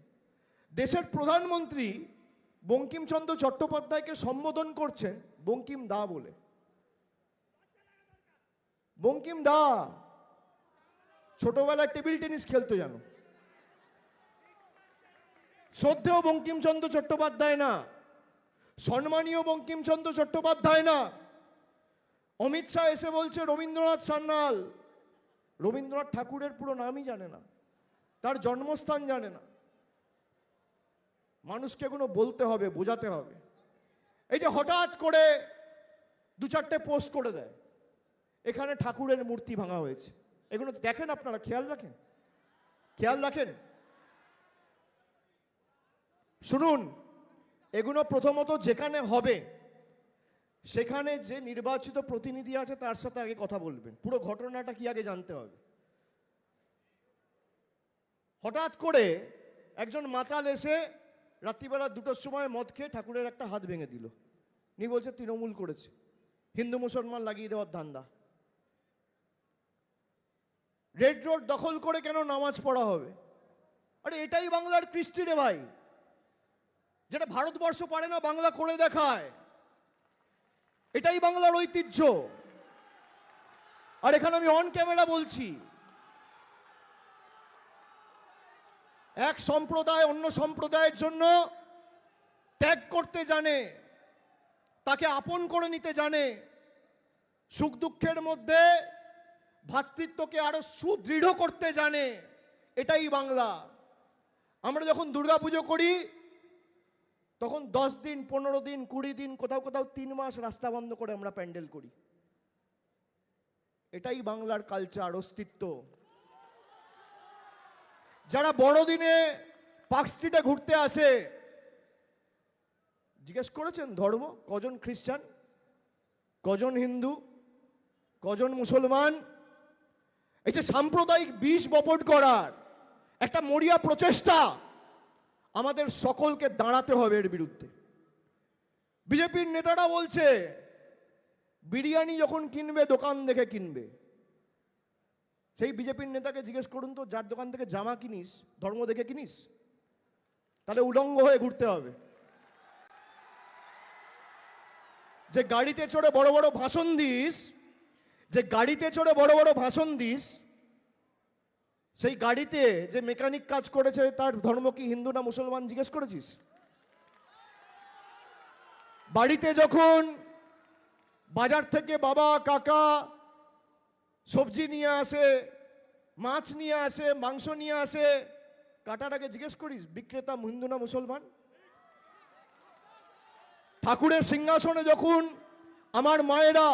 দেশের প্রধানমন্ত্রী বঙ্কিমচন্দ্র চট্টোপাধ্যায়কে সম্বোধন করছেন বঙ্কিম দা বলে। বঙ্কিম দা ছোটবেলায় টেবিল টেনিস খেলতো জানো। শ্রদ্ধেয় বঙ্কিমচন্দ্র চট্টোপাধ্যায় না, সম্মানীয় বঙ্কিমচন্দ্র চট্টোপাধ্যায় না। অমিত শাহ এসে বলছে রবীন্দ্রনাথ সান্যাল। রবীন্দ্রনাথ ঠাকুরের পুরো নামই জানে না, তার জন্মস্থান জানে না। মানুষকে এগুলো বলতে হবে, বোঝাতে হবে। এই যে হঠাৎ করে 2-4টে পোস্ট করে দেয় এখানে ঠাকুরের মূর্তি ভাঙা হয়েছে, এগুলো দেখেন আপনারা, খেয়াল রাখেন, খেয়াল রাখেন। শুনুন, এগুলো প্রথমত যেখানে হবে সেখানে যে নির্বাচিত প্রতিনিধি আছে তার সাথে আগে কথা বলবেন। পুরো ঘটনাটা কি আগে জানতে হবে। হঠাৎ করে একজন মাতাল এসে রাত্রিবেলা 2টোর সময় মদ খেয়ে ঠাকুরের একটা হাত ভেঙে দিল। নিয়ে বলছে তৃণমূল করেছে, হিন্দু মুসলমান লাগিয়ে দেওয়ার ধান্দা। রেড রোড দখল করে কেন নামাজ পড়া হবে? আরে এটাই বাংলার কৃষ্টি রে ভাই, যেটা ভারতবর্ষ পারে না বাংলা করে দেখায়। এটাই বাংলার ঐতিহ্য। আর এখানে আমি অন ক্যামেরা বলছি, এক সম্প্রদায় অন্য সম্প্রদায়ের জন্য ত্যাগ করতে জানে, তাকে আপন করে নিতে জানে, সুখ দুঃখের মধ্যে ভ্রাতৃত্বকে আরো সুদৃঢ় করতে জানে। এটাই বাংলা। আমরা যখন দুর্গাপুজো করি তখন 10 দিন, 15 দিন, 20 দিন, কোথাও কোথাও 3 মাস রাস্তা বন্ধ করে আমরা প্যান্ডেল করি। এটাই বাংলার কালচার, অস্তিত্ব। যারা বড়দিনে পার্ক স্ট্রিটে ঘুরতে আসে, জিজ্ঞেস করেছেন ধর্ম কজন খ্রিস্টান, কজন হিন্দু, কজন মুসলমান? এই যে সাম্প্রদায়িক বিষ বপন করার একটা মরিয়া প্রচেষ্টা, আমাদের সকলকে দাঁড়াতে হবে এর বিরুদ্ধে। বিজেপির নেতারা বলছে বিরিয়ানি যখন কিনবে দোকান দেখে কিনবে। সেই বিজেপির নেতাকে জিজ্ঞেস করুন তো, যার দোকান থেকে জামা কিনিস ধর্ম দেখে কিনিস? তাহলে উলঙ্গ হয়ে ঘুরতে হবে। যে গাড়িতে চড়ে বড় বড় ভাষণ দিস, যে গাড়িতে চড়ে বড় বড় ভাষণ দিস, সেই গাড়িতে যে মেকানিক কাজ করেছে তার ধর্ম কি হিন্দু না মুসলমান জিজ্ঞেস করেছিস? বাড়িতে যখন বাজার থেকে বাবা কাকা সবজি নিয়ে আসে, মাছ নিয়ে আসে, মাংস নিয়ে আসে, কাটার আগে জিজ্ঞেস করিস বিক্রেতা হিন্দু না মুসলমান? ঠাকুরের সিংহাসনে যখন আমার মায়েরা,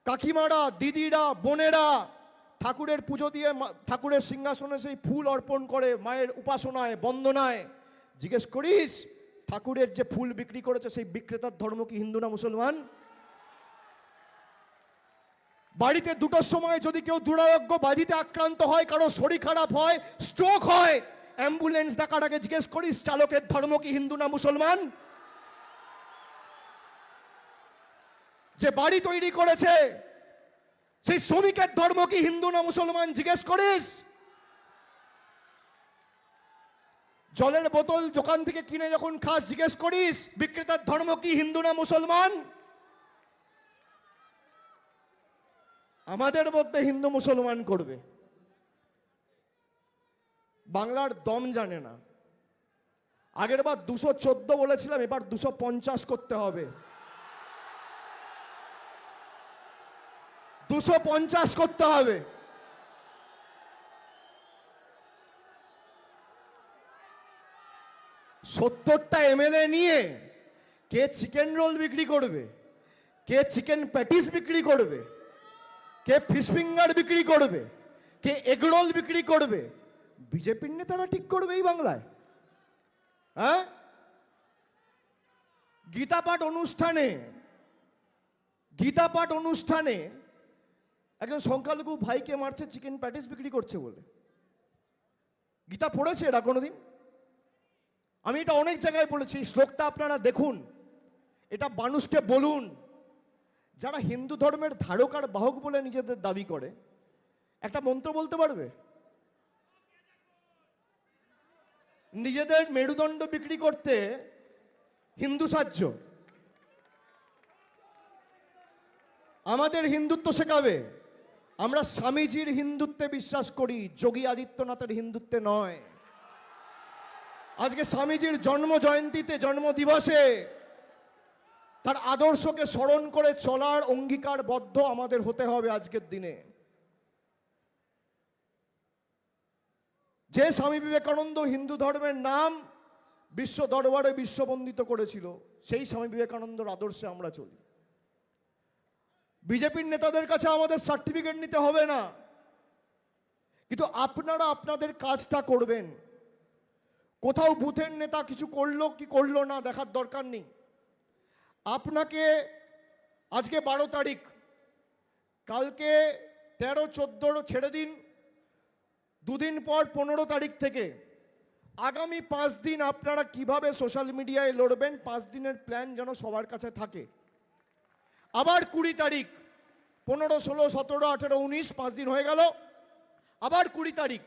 কাকিমারা, দিদিরা, বোনেরা ঠাকুরের পুজো দিয়ে ঠাকুরের সিংহাসনে সেই ফুল অর্পণ করে মায়ের উপাসনায় বন্দনায়, জিজ্ঞেস করিস ঠাকুরের যে ফুল বিক্রি করেছে সেই বিক্রেতার ধর্ম কি হিন্দু না মুসলমান? বাড়িতে 2টোর সময় যদি কেউ দুরারোগ্য ব্যাধিতে আক্রান্ত হয়, কারো শরীর খারাপ হয়, স্ট্রোক হয়, অ্যাম্বুলেন্স ডাকার আগে জিজ্ঞেস করিস চালকের ধর্ম কি হিন্দু না মুসলমান? যে বাড়ি তৈরি করেছে সেই শ্রমিকের ধর্ম কি হিন্দু না মুসলমান জিজ্ঞেস করিস? জলের বোতল দোকান থেকে কিনে যখন খাস জিজ্ঞেস করিস বিক্রেতার ধর্ম কি হিন্দু না মুসলমান? আমাদের মধ্যে হিন্দু মুসলমান করবে, বাংলার দম জানে না। আগের বার 214 বলেছিলাম, এবার 250 করতে হবে। 250 করতে হবে। সত্তরটা এমএলএ নিয়ে কে চিকেন রোল বিক্রি করবে, কে চিকেন প্যাটিস বিক্রি করবে, কে ফিশ ফিঙ্গার বিক্রি করবে, কে এগ রোল বিক্রি করবে? বিজেপির নেতারা ঠিক করবে এই বাংলায়? হ্যাঁ, গীতা পাঠ অনুষ্ঠানে একজন সংখ্যালঘু ভাইকে মারছে চিকেন প্যাটিস বিক্রি করছে বলে। গীতা পড়েছে এরা কোনোদিন? আমি এটা অনেক জায়গায় বলেছি, শ্লোকটা আপনারা দেখুন, এটা মানুষকে বলুন। যারা হিন্দু ধর্মের ধারক আর বাহক বলে নিজেদের দাবি করে, একটা মন্ত্র বলতে পারবে? নিজেদের মেরুদণ্ড বিক্রি করতে হিন্দু সাহায্য, আমাদের হিন্দুত্ব শেখাবে। আমরা স্বামীজির হিন্দুত্বে বিশ্বাস করি, যোগী আদিত্যনাথের হিন্দুত্বে নয়। আজকে স্বামীজির জন্ম জয়ন্তীতে, জন্ম দিবসে তার আদর্শকে স্মরণ করে চলার অঙ্গীকারবদ্ধ আমাদের হতে হবে আজকের দিনে। যে স্বামী বিবেকানন্দ হিন্দু ধর্মের নাম বিশ্ব দরবারে বিশ্ববন্দিত করেছিল, সেই স্বামী বিবেকানন্দর আদর্শে আমরা চলি। বিজেপির নেতাদের কাছে আমাদের সার্টিফিকেট নিতে হবে না, কিন্তু আপনারা আপনাদের কাজটা করবেন। কোথাও বুথের নেতা কিছু করলো কি করলো না দেখার দরকার নেই। আপনাকে আজকে 12 তারিখ, কালকে 13, 14 ছেড়ে দিন, দুদিন পর 15 তারিখ থেকে আগামী 5 দিন আপনারা কিভাবে সোশ্যাল মিডিয়ায় লড়বেন, 5 দিনের প্ল্যান যেন সবার কাছে থাকে। আবার 20 তারিখ, 15, 16, 17, 18, 19, 5 দিন হয়ে গেল। আবার 20 তারিখ,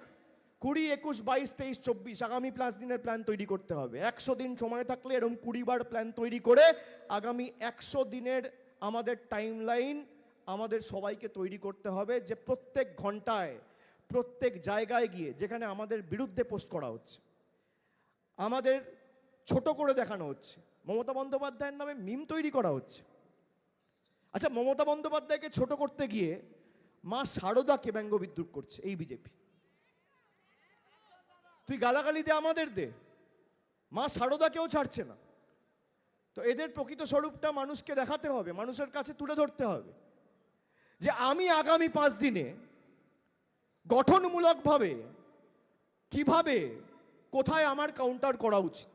20, 21, 22, 23, 24, আগামী 5 দিনের প্ল্যান তৈরি করতে হবে। 100 দিন সময় থাকলে এরকম 20 বার প্ল্যান তৈরি করে আগামী 100 দিনের আমাদের টাইম লাইন আমাদের সবাইকে তৈরি করতে হবে, যে প্রত্যেক ঘন্টায় প্রত্যেক জায়গায় গিয়ে যেখানে আমাদের বিরুদ্ধে পোস্ট করা হচ্ছে, আমাদের ছোট করে দেখানো হচ্ছে, মমতা বন্দ্যোপাধ্যায়ের নামে মিম তৈরি করা হচ্ছে। আচ্ছা, মমতা বন্দ্যোপাধ্যায়কে ছোট করতে গিয়ে মা শারদাকে ব্যঙ্গ বিদ্রুপ করছে এই বিজেপি। তুই গালাগালি দে, আমাদের দে, মা শারদাকেও ছাড়ছে না। তো এদের প্রকৃত স্বরূপটা মানুষকে দেখাতে হবে, মানুষের কাছে তুলে ধরতে হবে, যে আমি আগামী 5 দিনে গঠনমূলকভাবে কিভাবে, কোথায় আমার কাউন্টার করা উচিত,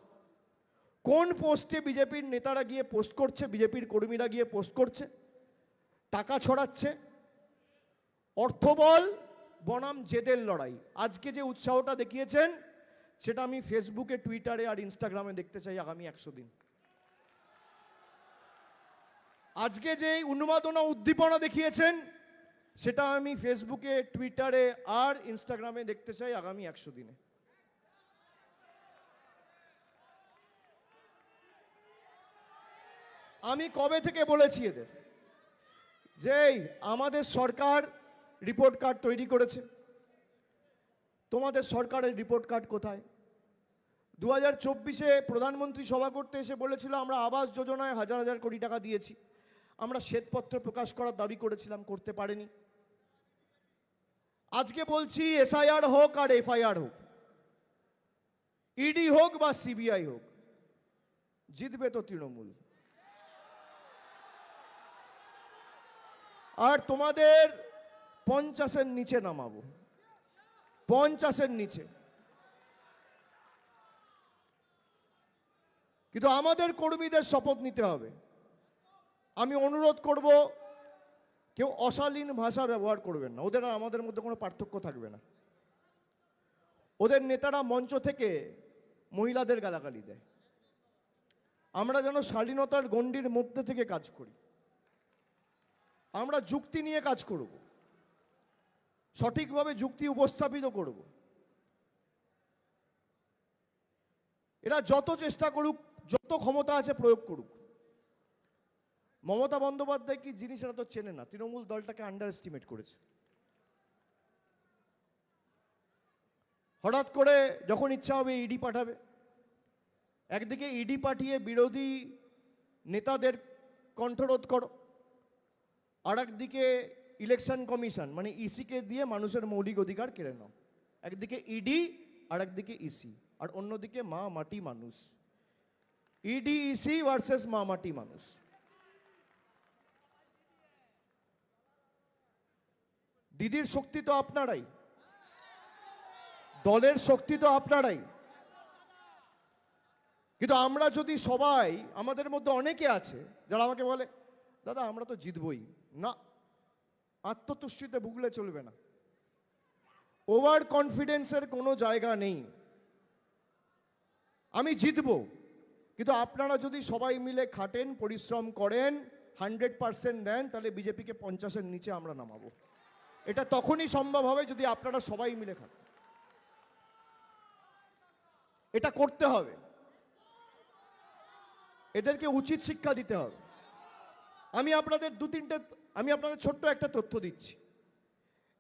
কোন পোস্টে বিজেপির নেতারা গিয়ে পোস্ট করছে, বিজেপির কর্মীরা গিয়ে পোস্ট করছে, টাকা ছড়াচ্ছে, অর্থবল বনাম জেদের লড়াই। আজকে যে উৎসাহটা দেখিয়েছেন সেটা আমি ফেসবুকে, টুইটারে আর ইনস্টাগ্রামে দেখতে চাই আগামী 100 দিন। আজকে যে উন্মাদনা উদ্দীপনা দেখিয়েছেন সেটা আমি ফেসবুকে, টুইটারে আর ইনস্টাগ্রামে দেখতে চাই আগামী 100 দিনে। আমি কবে থেকে বলেছি এদের যে আমাদের সরকার রিপোর্ট কার্ড তৈরি করেছে, তোমাদের সরকারের রিপোর্ট কার্ড কোথায়? 2024-এ প্রধানমন্ত্রী সভা করতে এসে বলেছিল আমরা আবাস যোজনায় 1000 কোটি টাকা দিয়েছি, আমরা শ্বেতপত্র প্রকাশ করার দাবি করেছিলাম, করতে পারেনি। আজকে বলছি এসআইআর হোক আর এফআইআর হোক, ইডি হোক বা সিবিআই হোক, জিতবে তো তৃণমূল। আর তোমাদের 50-এর নিচে নামাবো, 50-এর নিচে। কিন্তু আমাদের কর্মীদের শপথ নিতে হবে। আমি অনুরোধ করব, কেউ অশালীন ভাষা ব্যবহার করবেন না, ওদের আর আমাদের মধ্যে কোনো পার্থক্য থাকবে না। ওদের নেতারা মঞ্চ থেকে মহিলাদের গালাগালি দেয়, আমরা যেন শালীনতার গণ্ডির মধ্যে থেকে কাজ করি। আমরা যুক্তি নিয়ে কাজ করব, সঠিকভাবে যুক্তি উপস্থাপিত করব। এরা যত চেষ্টা করুক, যত ক্ষমতা আছে প্রয়োগ করুক। মমতা বন্দ্যোপাধ্যায় কি জিনিস এরা তো চেনে না, তৃণমূল দলটাকে আন্ডার এস্টিমেট করেছে। হঠাৎ করে যখন ইচ্ছা হবে ইডি পাঠাবে, একদিকে ইডি পাঠিয়ে বিরোধী নেতাদের কণ্ঠরোধ করো, আর একদিকে ইলেকশন কমিশন মানে ইসিকে দিয়ে মানুষের মৌলিক অধিকার কেড়ে নাও। একদিকে ইডি আর একদিকে ইসি, আর অন্যদিকে মা মাটি মানুষ। ইডি ইসি ভার্সেস মা মাটি মানুষ। দিদির শক্তি তো আপনারাই, দলের শক্তি তো আপনারাই। কিন্তু আমরা যদি সবাই, আমাদের মধ্যে অনেকে আছে যারা আমাকে বলে দাদা আমরা তো জিতবই না, আত্মতুষ্টিতে ভুগলে চলবে না। ওভার কনফিডেন্সের কোনো জায়গা নেই। আমি জিতব, কিন্তু আপনারা যদি সবাই মিলে খাটেন, পরিশ্রম করেন, 100% দেন, তাহলে বিজেপিকে 50-এর নিচে আমরা নামাবো। এটা তখনই সম্ভব হবে যদি আপনারা সবাই মিলে খাটেন। এটা করতে হবে, এদেরকে উচিত শিক্ষা দিতে হবে। আমি আপনাদের ছোট্ট একটা তথ্য দিচ্ছি।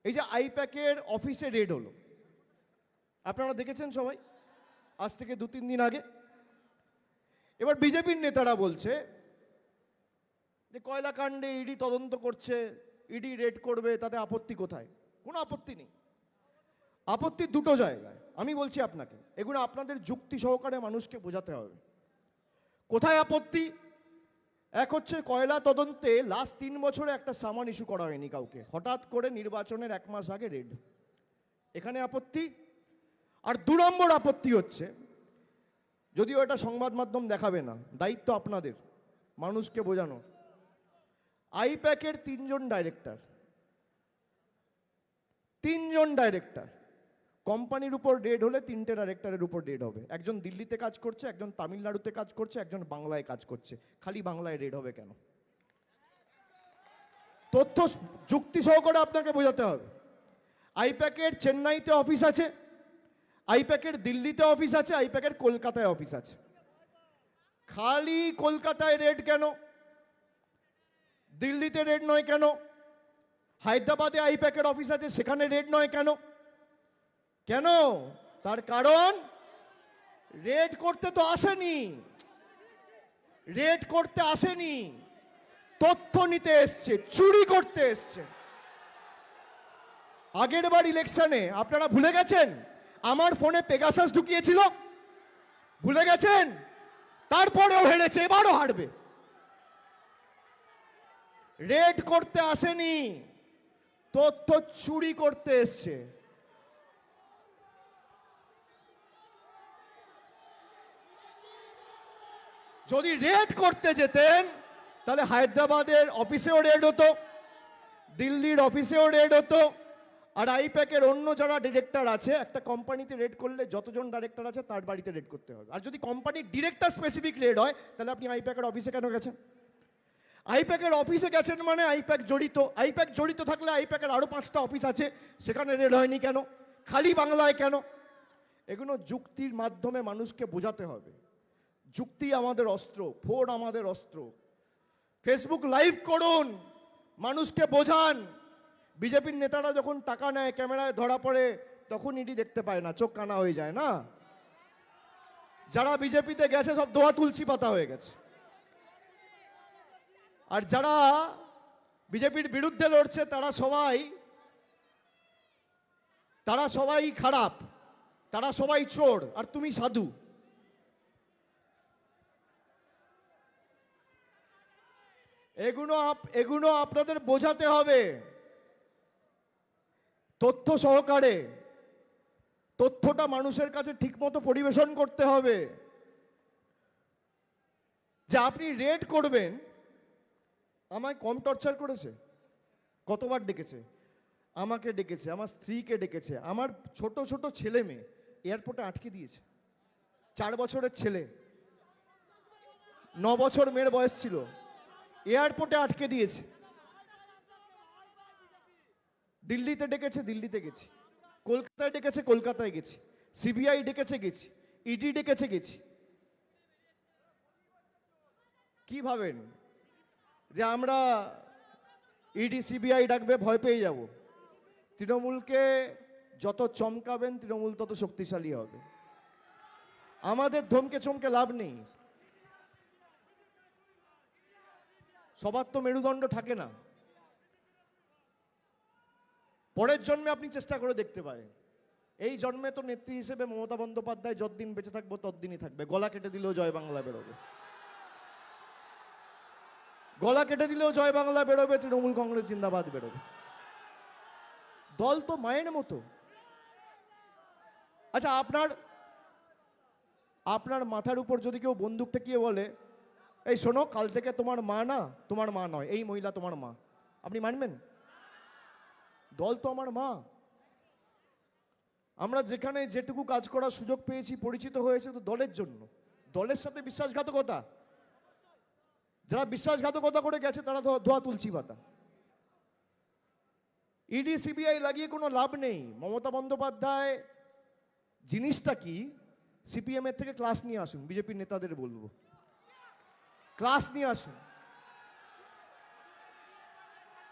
এই যে আইপ্যাকের অফিসে রেড হলো, আপনারা দেখেছেন সবাই, আজ থেকে 2-3 দিন আগে। এবার বিজেপির নেতারা বলছে যে কয়লা কাণ্ডে ইডি তদন্ত করছে, ইডি রেড করবে, তাতে আপত্তি কোথায়? কোনো আপত্তি নেই। আপত্তি দুটো জায়গায়। আমি বলছি আপনাকে, এগুলো আপনাদের যুক্তি সহকারে মানুষকে বোঝাতে হবে কোথায় আপত্তি। এক হচ্ছে কয়লা তদন্তে লাস্ট 3 বছরে একটা সামান ইস্যু করা হয়নি কাউকে, হঠাৎ করে নির্বাচনের 1 মাস আগে রেড, এখানে আপত্তি। আর 2 নম্বর আপত্তি হচ্ছে, যদিও এটা সংবাদ মাধ্যম দেখাবে না, দায়িত্ব আপনাদের মানুষকে বোঝানো। আইপ্যাকের 3 জন ডাইরেক্টর, কোম্পানির উপর রেড হলে 3টে ডাইরেক্টরের উপর রেড হবে, একজন দিল্লিতে কাজ করছে, একজন তামিলনাড়ুতে কাজ করছে, একজন বাংলায় কাজ করছে, খালি বাংলায় রেড হবে কেন? তথ্য যুক্তি সহকারে আপনাকে বোঝাতে হবে। আইপ্যাকের চেন্নাইতে অফিস আছে, আইপ্যাকের দিল্লিতে অফিস আছে, আইপ্যাকের কলকাতায় অফিস আছে। খালি কলকাতায় রেড কেন? দিল্লিতে রেড নয় কেন? হায়দ্রাবাদে আইপ্যাকের অফিস আছে, সেখানে রেড নয় কেন? কেন? তার কারণ রেড করতে তো আসেনি, রেড করতে আসেনি, তথ্য নিতে এসছে, চুরি করতে এসছে। আগের বার ইলেকশনে আপনারা ভুলে গেছেন আমার ফোনে পেগাসাস ঢুকিয়েছিল? ভুলে গেছেন? তারপরেও হেরেছে, এবারও হারবে। রেড করতে আসেনি, তথ্য চুরি করতে এসছে। যদি রেড করতে যেতেন তাহলে হায়দ্রাবাদের অফিসেও রেড হতো, দিল্লির অফিসেও রেড হতো, আর আইপ্যাকের অন্য যারা ডিরেক্টর আছে, একটা কোম্পানিতে রেড করলে যতজন ডাইরেক্টর আছে তার বাড়িতে রেড করতে হবে। আর যদি কোম্পানির ডিরেক্টর স্পেসিফিক রেড হয় তাহলে আপনি আইপ্যাকের অফিসে কেন গেছেন? আইপ্যাকের অফিসে গেছেন মানে আইপ্যাক জড়িত, আইপ্যাক জড়িত থাকলে আইপ্যাকের আরো 5টা অফিস আছে, সেখানে রেড হয়নি কেন? খালি বাংলায় কেন? এগুলো যুক্তির মাধ্যমে মানুষকে বোঝাতে হবে। যুক্তি আমাদের অস্ত্র, ফোন আমাদের অস্ত্র। ফেসবুক লাইভ করুন, মানুষকে বোঝান। বিজেপির নেতারা যখন টাকা নেয়, ক্যামেরায় ধরা পড়ে, তখন ইডি দেখতে পায় না, চোখ কানা হয়ে যায় না? যারা বিজেপিতে গেছে সব দোয়া তুলসী পাতা হয়ে গেছে। আর যারা বিজেপির বিরুদ্ধে লড়ছে তারা সবাই খারাপ, তারা সবাই চোর, আর তুমি সাধু। এগুলো আপনাদের বোঝাতে হবে তথ্য সহকারে। তথ্যটা মানুষের কাছে ঠিকমতো পরিবেশন করতে হবে। যে আপনি রেড করবেন, আমায় কম টর্চার করেছে? কতবার ডেকেছে? আমাকে ডেকেছে, আমার স্ত্রীকে ডেকেছে, আমার ছোট ছোট ছেলে মেয়ে এয়ারপোর্টে আটকে দিয়েছে। 4 বছরের ছেলে, 9 বছর মেয়ের বয়স ছিল, এয়ারপোর্টে আটকে দিয়েছে। দিল্লিতে ডেকেছে, দিল্লিতে গেছি, কলকাতায় ডেকেছে, কলকাতায় গেছি, সিবিআই ডেকেছে গেছি, ইডি ডেকেছে গেছি। কি ভাবেন যে আমরা ইডি সিবিআই ডাকবে ভয় পেয়ে যাব? তৃণমূলকে যত চমকাবেন তৃণমূল তত শক্তিশালী হবে। আমাদের ধমকে চমকে লাভ নেই। সবার তো মেরুদণ্ড থাকে না। পরের জন্মে আপনি চেষ্টা করে দেখতে পারেন। এই জন্মে তো নেত্রী হিসেবে মমতা বন্দ্যোপাধ্যায় যতদিন বেঁচে থাকবো ততদিনই থাকবে। গলা কেটে দিলেও জয় বাংলা বেরোবে, গলা কেটে দিলেও জয় বাংলা বেরোবে, তৃণমূল কংগ্রেস জিন্দাবাদ বেরোবে। দল তো মায়ের মতো। আচ্ছা, আপনার মাথার উপর যদি কেউ বন্দুক ঠেকিয়ে বলে, এই শোনো, কাল থেকে তোমার মা না, তোমার মা নয়, এই মহিলা তোমার মা, আপনি মানবেন? দল তো আমার মা। আমরা যেখানে যেটুকু কাজ করার সুযোগ পেয়েছি, পরিচিত হয়েছে, তো দলের জন্য। দলের সাথে বিশ্বাসঘাতকতা, যারা বিশ্বাসঘাতকতা করে গেছে তারা ধোয়া তুলসী পাতা। ইডি সিবিআই লাগিয়ে কোনো লাভ নেই। মমতা বন্দ্যোপাধ্যায় জিনিসটা কি, সিপিএম এর থেকে ক্লাস নিয়ে আসুন। বিজেপির নেতাদের বলবো, ক্লাস নিয়ে আসুন।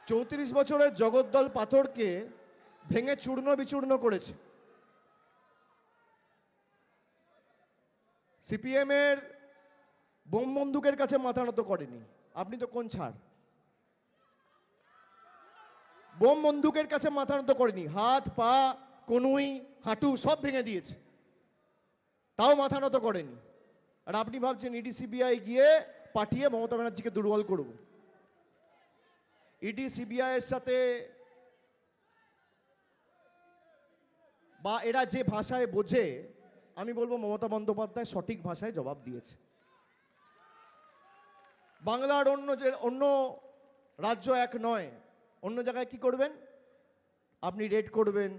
34 বছরের জগদ্দল পাথরকে ভেঙে চূর্ণ বিচূর্ণ করেছে। সিপিএম এর বোম বন্দুকের কাছে মাথা নত করেনি। আপনি তো কোন ছাড়? বোম বন্দুকের কাছে মাথা নত করেনি, হাত পা কনুই হাঁটু সব ভেঙে দিয়েছে, তাও মাথা নত করেনি। আর আপনি ভাবছেন ইডি সিবিআই গিয়ে পাঠিয়ে মমতা ব্যানার্জিকে দুর্বল করব? ইডি সিবিআই এর সাথে বা এরা যে ভাষায় বোঝে, আমি বলবো মমতা বন্দ্যোপাধ্যায় সঠিক ভাষায় জবাব দিয়েছে। বাংলার অন্য রাজ্য এক নয়। অন্য জায়গায় কি করবেন? আপনি রেড করবেন,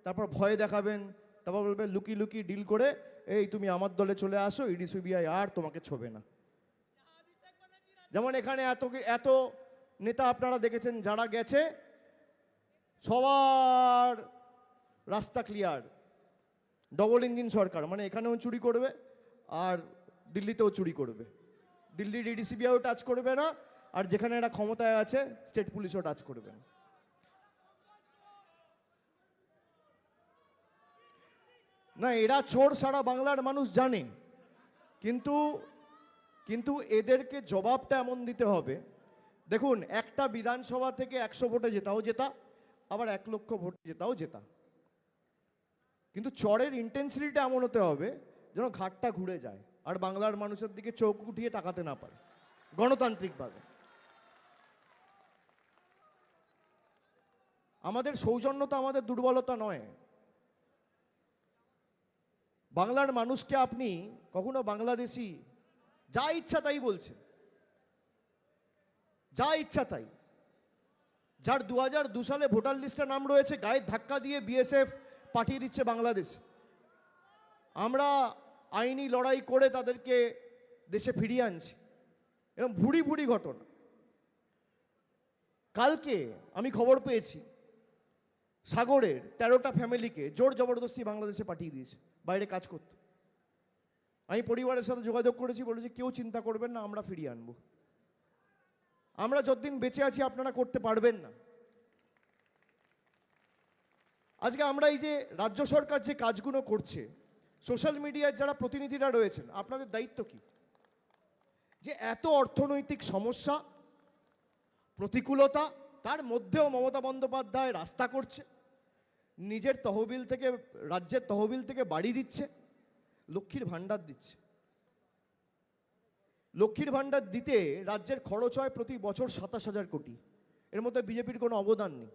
তারপর ভয় দেখাবেন, তারপর বলবে লুকি লুকি ডিল করে এই তুমি আমার দলে চলে আসো, ইডি সিবিআই আর তোমাকে ছোবে না। যেমন এখানে এত নেতা আপনারা দেখেছেন যারা গেছে, সবার রাস্তা ক্লিয়ার, ডবল ইঞ্জিন সরকার, মানে এখানেও চুরি করবে আর দিল্লিতেও চুরি করবে। দিল্লির ইডিসিবিআইও টাচ করবে না, আর যেখানে এরা ক্ষমতায় আছে স্টেট পুলিশও টাচ করবে না। না, এরা চোর সারা বাংলার মানুষ জানে, কিন্তু এদেরকে জবাবটা এমন দিতে হবে। দেখুন, একটা বিধানসভা থেকে 100 ভোটে জেতাও জেতা, আবার 1 লক্ষ ভোটে জেতাও জেতা, কিন্তু চরের ইন্টেন্সিটিটা এমন হতে হবে যেন ঘাটটা ঘুরে যায় আর বাংলার মানুষের দিকে চোখ উঠিয়ে তাকাতে না পারে গণতান্ত্রিকভাবে। আমাদের সৌজন্যতা আমাদের দুর্বলতা নয়। বাংলার মানুষকে আপনি কখনো বাংলাদেশি যা ইচ্ছা তাই বলছেন, যা ইচ্ছা তাই। যার 2002 সালে ভোটার লিস্টে নাম রয়েছে, গায়ে ধাক্কা দিয়ে বিএসএফ পাঠিয়ে দিচ্ছে বাংলাদেশে। আমরা আইনি লড়াই করে তাদেরকে দেশে ফিরিয়ে আনছি। এরকম ভুড়ি ভুড়ি ঘটনা। কালকে আমি খবর পেয়েছি সাগরের 13টা ফ্যামিলিকে জোর জবরদস্তি বাংলাদেশে পাঠিয়ে দিয়েছে বাইরে কাজ করতে। আমি পরিবারের সাথে যোগাযোগ করেছি, বলেছি কেউ চিন্তা করবেন না, আমরা ফিরিয়ে আনবো। আমরা যতদিন বেঁচে আছি আপনারা করতে পারবেন না। আজকে আমরা এই যে রাজ্য সরকার যে কাজগুলো করছে, সোশ্যাল মিডিয়ায় যারা প্রতিনিধিরা রয়েছেন, আপনাদের দায়িত্ব কি? যে এত অর্থনৈতিক সমস্যা, প্রতিকূলতা, তার মধ্যেও মমতা বন্দ্যোপাধ্যায় রাস্তা করছে, নিজের তহবিল থেকে, রাজ্যের তহবিল থেকে বাড়ি দিচ্ছে, লক্ষ্মীর ভাণ্ডার দিচ্ছে। লক্ষ্মীর ভাণ্ডার দিতে রাজ্যের খরচ হয় প্রতি বছর 27,000 কোটি। এর মধ্যে বিজেপির কোনো অবদান নেই।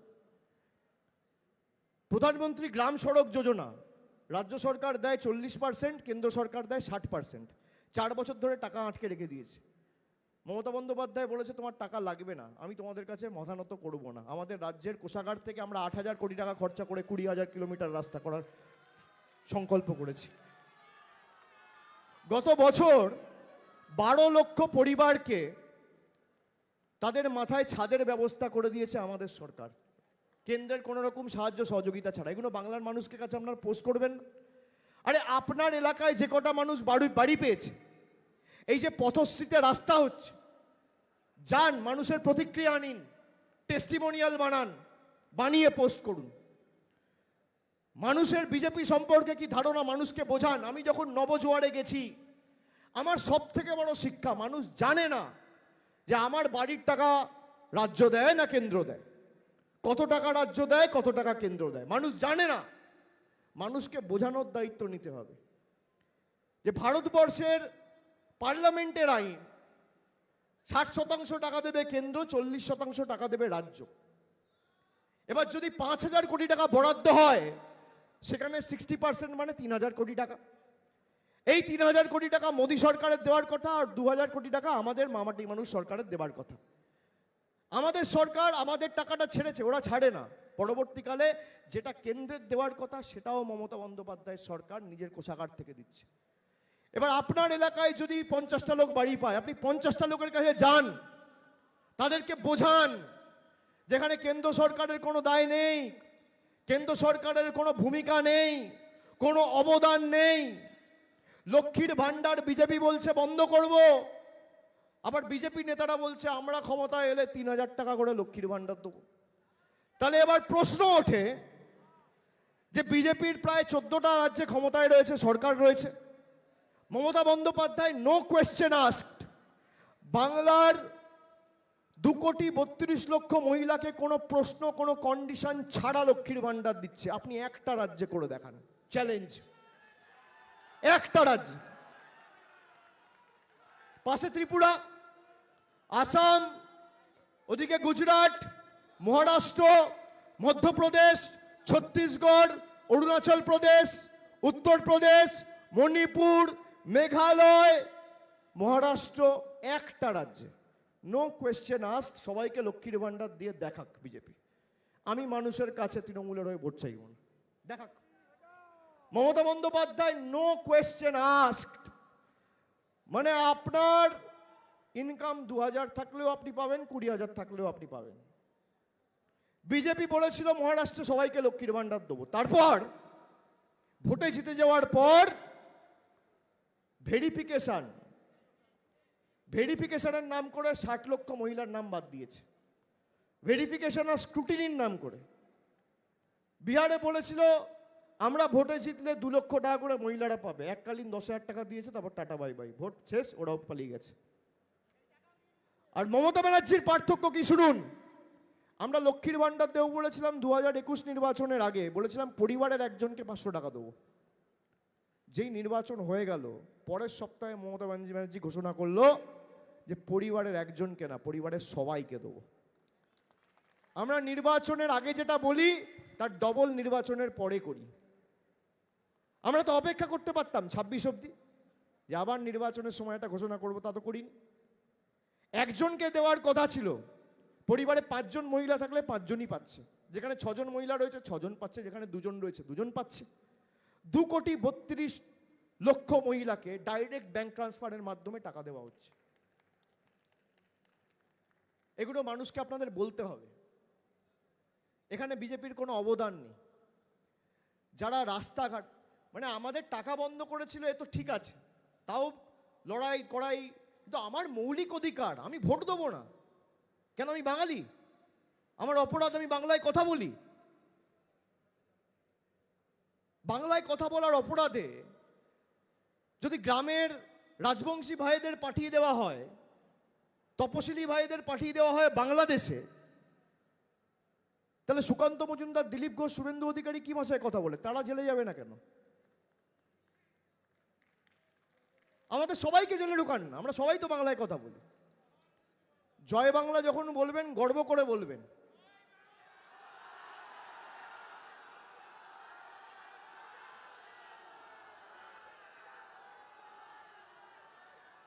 প্রধানমন্ত্রী গ্রাম সড়ক যোজনা রাজ্য সরকার দেয় 40%, কেন্দ্র সরকার দেয় 60%। 4 বছর ধরে টাকা আটকে রেখে দিয়েছে। মমতা বন্দ্যোপাধ্যায় বলেছে তোমার টাকা লাগবে না, আমি তোমাদের কাছে মাথা নত করব না। আমাদের রাজ্যের কোষাগার থেকে আমরা 8,000 কোটি টাকা খরচা করে 20,000 কিলোমিটার রাস্তা করার সংকল্প করেছি। গত বছর 12 লক্ষ পরিবারকে তাদের মাথায় ছাদের ব্যবস্থা করে দিয়েছে আমাদের সরকার, কেন্দ্রের কোনো রকম সাহায্য সহযোগিতা ছাড়া। এগুলো বাংলার মানুষকে কাছে আপনারা পোস্ট করবেন। আরে আপনার এলাকায় যে কটা মানুষ বাড়ি পেয়েছে, এই যে পথশ্রীতে রাস্তা হচ্ছে, যান মানুষের প্রতিক্রিয়া নিন, টেস্টিমোনিয়াল বানান, বানিয়ে পোস্ট করুন। মানুষের বিজেপি সম্পর্কে কি ধারণা মানুষকে বোঝান। আমি যখন নবজোয়ারে গেছি, আমার সব থেকে বড় শিক্ষা, মানুষ জানে না যে আমার বাড়ির টাকা রাজ্য দেয় না কেন্দ্র দেয়, কত টাকা রাজ্য দেয়, কত টাকা কেন্দ্র দেয়, মানুষ জানে না। মানুষকে বোঝানোর দায়িত্ব নিতে হবে যে ভারতবর্ষের পার্লামেন্টের আইন 60% টাকা দেবে কেন্দ্র, 40% টাকা দেবে রাজ্য। এবার যদি 5,000 কোটি টাকা বরাদ্দ হয়, সেখানে 60% মানে 3,000 কোটি টাকা। এই 3,000 কোটি টাকা মোদী সরকারের দেওয়ার কথা, আর 2,000 কোটি টাকা আমাদের মামাটি মানুষ সরকারের দেওয়ার কথা। আমাদের সরকার আমাদের টাকাটা ছেড়েছে, ওরা ছাড়ে না। পরবর্তীকালে যেটা কেন্দ্রের দেওয়ার কথা সেটাও মমতা বন্দ্যোপাধ্যায়ের সরকার নিজের কোষাগার থেকে দিচ্ছে। এবার আপনার এলাকায় যদি 50টা লোক বাড়ি পায়, আপনি 50টা লোকের কাছে যান, তাদেরকে বোঝান যেখানে কেন্দ্র সরকারের কোনো দায় নেই, কেন্দ্র সরকারের কোনো ভূমিকা নেই, কোনো অবদান নেই। লক্ষ্মীর ভাণ্ডার বিজেপি বলছে বন্ধ করব, আবার বিজেপি নেতারা বলছে আমরা ক্ষমতায় এলে 3,000 টাকা করে লক্ষ্মীর ভাণ্ডার দেবো। তাহলে এবার প্রশ্ন ওঠে যে বিজেপির প্রায় 14টা রাজ্যে ক্ষমতায় রয়েছে, সরকার রয়েছে, Mamata Bandyopadhyay no question asked বাংলার 2,32,00,000 মহিলাকে কোনো প্রশ্ন, কোনো কন্ডিশন ছাড়া লক্ষ্মীর ভাণ্ডার দিচ্ছে। আপনি একটা রাজ্যে করে দেখান, চ্যালেঞ্জ, একটা রাজ্য। পাশে ত্রিপুরা, আসাম, ওদিকে গুজরাট, মহারাষ্ট্র, মধ্যপ্রদেশ, ছত্তিশগড়, অরুণাচল প্রদেশ, উত্তরপ্রদেশ, মণিপুর, মেঘালয়, মহারাষ্ট্র, একটা রাজ্যে নো কোয়েশ্চেন আস্কড সবাইকে লক্ষ্মীর ভাণ্ডার দিয়ে দেখাক বিজেপি। আমি মানুষের কাছে তৃণমূলের হয়ে ভোট চাইব না, দেখাক। Mamata Bandyopadhyay no question asked, মানে আপনার ইনকাম 2000 থাকলেও আপনি পাবেন, 20,000 থাকলেও আপনি পাবেন। বিজেপি বলেছিল মহারাষ্ট্রে সবাইকে লক্ষ্মীর ভান্ডার দেবো, তারপর ভোটে জিতে যাওয়ার পর ভেরিফিকেশনের নাম করে 60 লক্ষ মহিলার নাম বাদ দিয়েছে, ভেরিফিকেশন আর স্ক্রুটিনির নাম করে। বিহারে বলেছিল আমরা ভোটে জিতলে 2 লক্ষ টাকা করে মহিলারা পাবে, এককালীন 10,000 টাকা দিয়েছে, তারপর টাটা বাই বাই, ভোট শেষ, ওরাও পালিয়ে গেছে। আর মমতা ব্যানার্জির পার্থক্য কি শুনুন, আমরা লক্ষ্মীর ভান্ডার দেবো বলেছিলাম 2021 নির্বাচনের আগে, বলেছিলাম পরিবারের একজনকে 500 টাকা দেবো। যেই নির্বাচন হয়ে গেল পরের সপ্তাহে মমতা ব্যানার্জি ঘোষণা করলো যে পরিবারের একজনকে না, পরিবারের সবাইকে দেবো। আমরা নির্বাচনের আগে যেটা বলি তার ডবল নির্বাচনের পরে করি। আমরা তো অপেক্ষা করতে পারতাম 26 অবধি, যে আবার নির্বাচনের সময় একটা ঘোষণা করবো, তা তো করিনি। একজনকে দেওয়ার কথা ছিল, পরিবারে 5 জন মহিলা থাকলে 5 জনই পাচ্ছে, যেখানে 6 জন মহিলা রয়েছে 6 জন পাচ্ছে, যেখানে 2 জন রয়েছে 2 জন পাচ্ছে। 2,32 লক্ষ মহিলাকে ডাইরেক্ট ব্যাংক ট্রান্সফারের মাধ্যমে টাকা দেওয়া হচ্ছে। এগুলো মানুষকে আপনাদের বলতে হবে। এখানে বিজেপির কোনো অবদান নেই। যারা রাস্তাঘাট, মানে আমাদের টাকা বন্ধ করেছিল, এ তো ঠিক আছে, তাও লড়াই করাই, কিন্তু আমার মৌলিক অধিকার, আমি ভোট দেবো না কেন? আমি বাঙালি, আমার অপরাধ আমি বাংলায় কথা বলি। বাংলায় কথা বলার অপরাধে যদি গ্রামের রাজবংশী ভাইদের পাঠিয়ে দেওয়া হয়, তপশিলি ভাইদের পাঠিয়ে দেওয়া হয় বাংলাদেশে, তাহলে সুকান্ত মজুমদার, দিলীপ ঘোষ, শুভেন্দু অধিকারী কি ভাষায় কথা বলে? তারা জেলে যাবে না কেন? আমাদের সবাইকে জেলে ঢুকান না, আমরা সবাই তো বাংলায় কথা বলি। জয় বাংলা যখন বলবেন গর্ব করে বলবেন।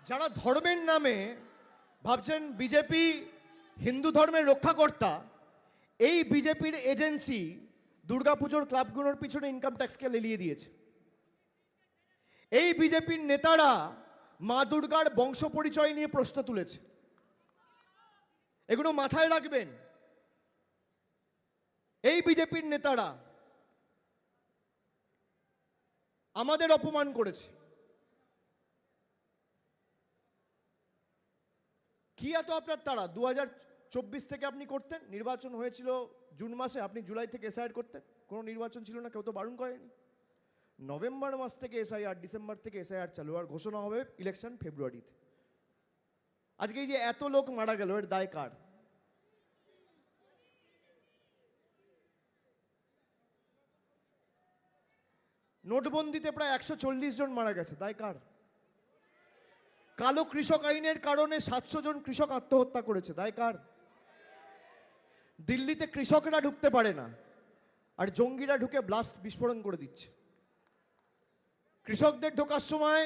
যারা ধর্মের নামে ভাবছেন বিজেপি হিন্দু ধর্মের রক্ষাকর্তা, এই বিজেপির এজেন্সি দুর্গাপুজোর ক্লাবগুলোর পিছনে ইনকাম ট্যাক্সকে লেলিয়ে দিয়েছে। এই বিজেপির নেতারা মা দুর্গার বংশ পরিচয় নিয়ে প্রশ্ন তুলেছে। এগুলো মাথায় রাখবেন। এই বিজেপির নেতারা আমাদের অপমান করেছে। কি এত আপনার তারা? 2024 থেকে আপনি করতেন, নির্বাচন হয়েছিল জুন মাসে, আপনি জুলাই থেকে এসআইআর করতেন, কোনো নির্বাচন ছিল না, কেউ তো বারণ করেনি। নভেম্বর মাস থেকে এসআইআর, ডিসেম্বর থেকে এসআইআর চালু, আর ঘোষণা হবে ইলেকশন ফেব্রুয়ারিতে। আজকে এই যে এত লোক মারা গেল, এর দায় কার? নোটবন্দিতে প্রায় 140 জন মারা গেছে, দায় কার? কালো কৃষক আইনের কারণে 700 জন কৃষক আত্মহত্যা করেছে, দায় কার? দিল্লিতে কৃষকরা ঢুকতে পারে না, আর জঙ্গিরা ঢুকে ব্লাস্ট বিস্ফোরণ করে দিচ্ছে। কৃষকদের ঢোকার সময়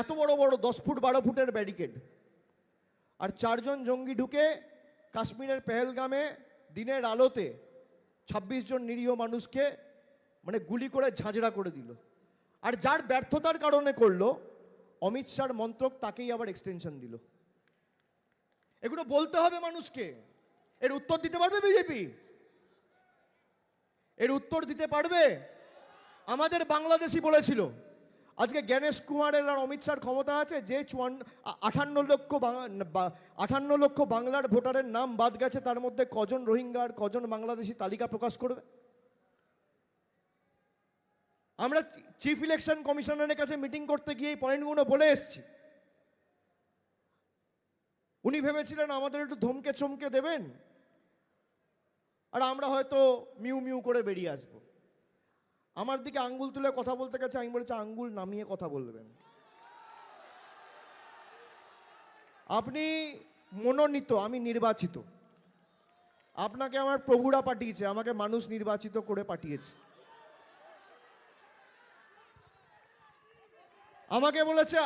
এত বড় বড় 10 ফুট 12 ফুটের ব্যারিকেড, আর 4 জন জঙ্গি ঢুকে কাশ্মীরের পেহেলগামে দিনের আলোতে 26 জন নিরীহ মানুষকে মানে গুলি করে ঝাঁঝরা করে দিল। আর যার ব্যর্থতার কারণে করলো, অমিত শাহর মন্ত্রক তাকেই আবার এক্সটেনশন দিল। এগুলো বলতে হবে মানুষকে। এর উত্তর দিতে পারবে বিজেপি? এর উত্তর দিতে পারবে? আমাদের বাংলাদেশি বলেছিল, আজকে জ্ঞানেশ কুমারের আর অমিত শাহর ক্ষমতা আছে, যে 58 লক্ষ বাংলার ভোটারের নাম বাদ গেছে, তার মধ্যে কজন রোহিঙ্গা আর কজন বাংলাদেশি তালিকা প্রকাশ করবে। আমরা চিফ ইলেকশন কমিশনারের কাছে মিটিং করতে গিয়ে এই পয়েন্টগুলো বলে এসেছি। উনি ভেবেছিলেন আমাদের একটু ধমকে চমকে দেবেন, আর আমরা হয়তো মিউ মিউ করে বেরিয়ে আসব। আমার দিকে আঙ্গুল তুলে কথা বলতে গেছে, আমি বলেছি আঙ্গুল নামিয়ে কথা বলবেন। আপনি মনোনীত, আমি নির্বাচিত। আপনাকে আমার প্রভুরা পাঠিয়েছে, আমাকে মানুষ নির্বাচিত করে পাঠিয়েছে। আমাকে বলেছে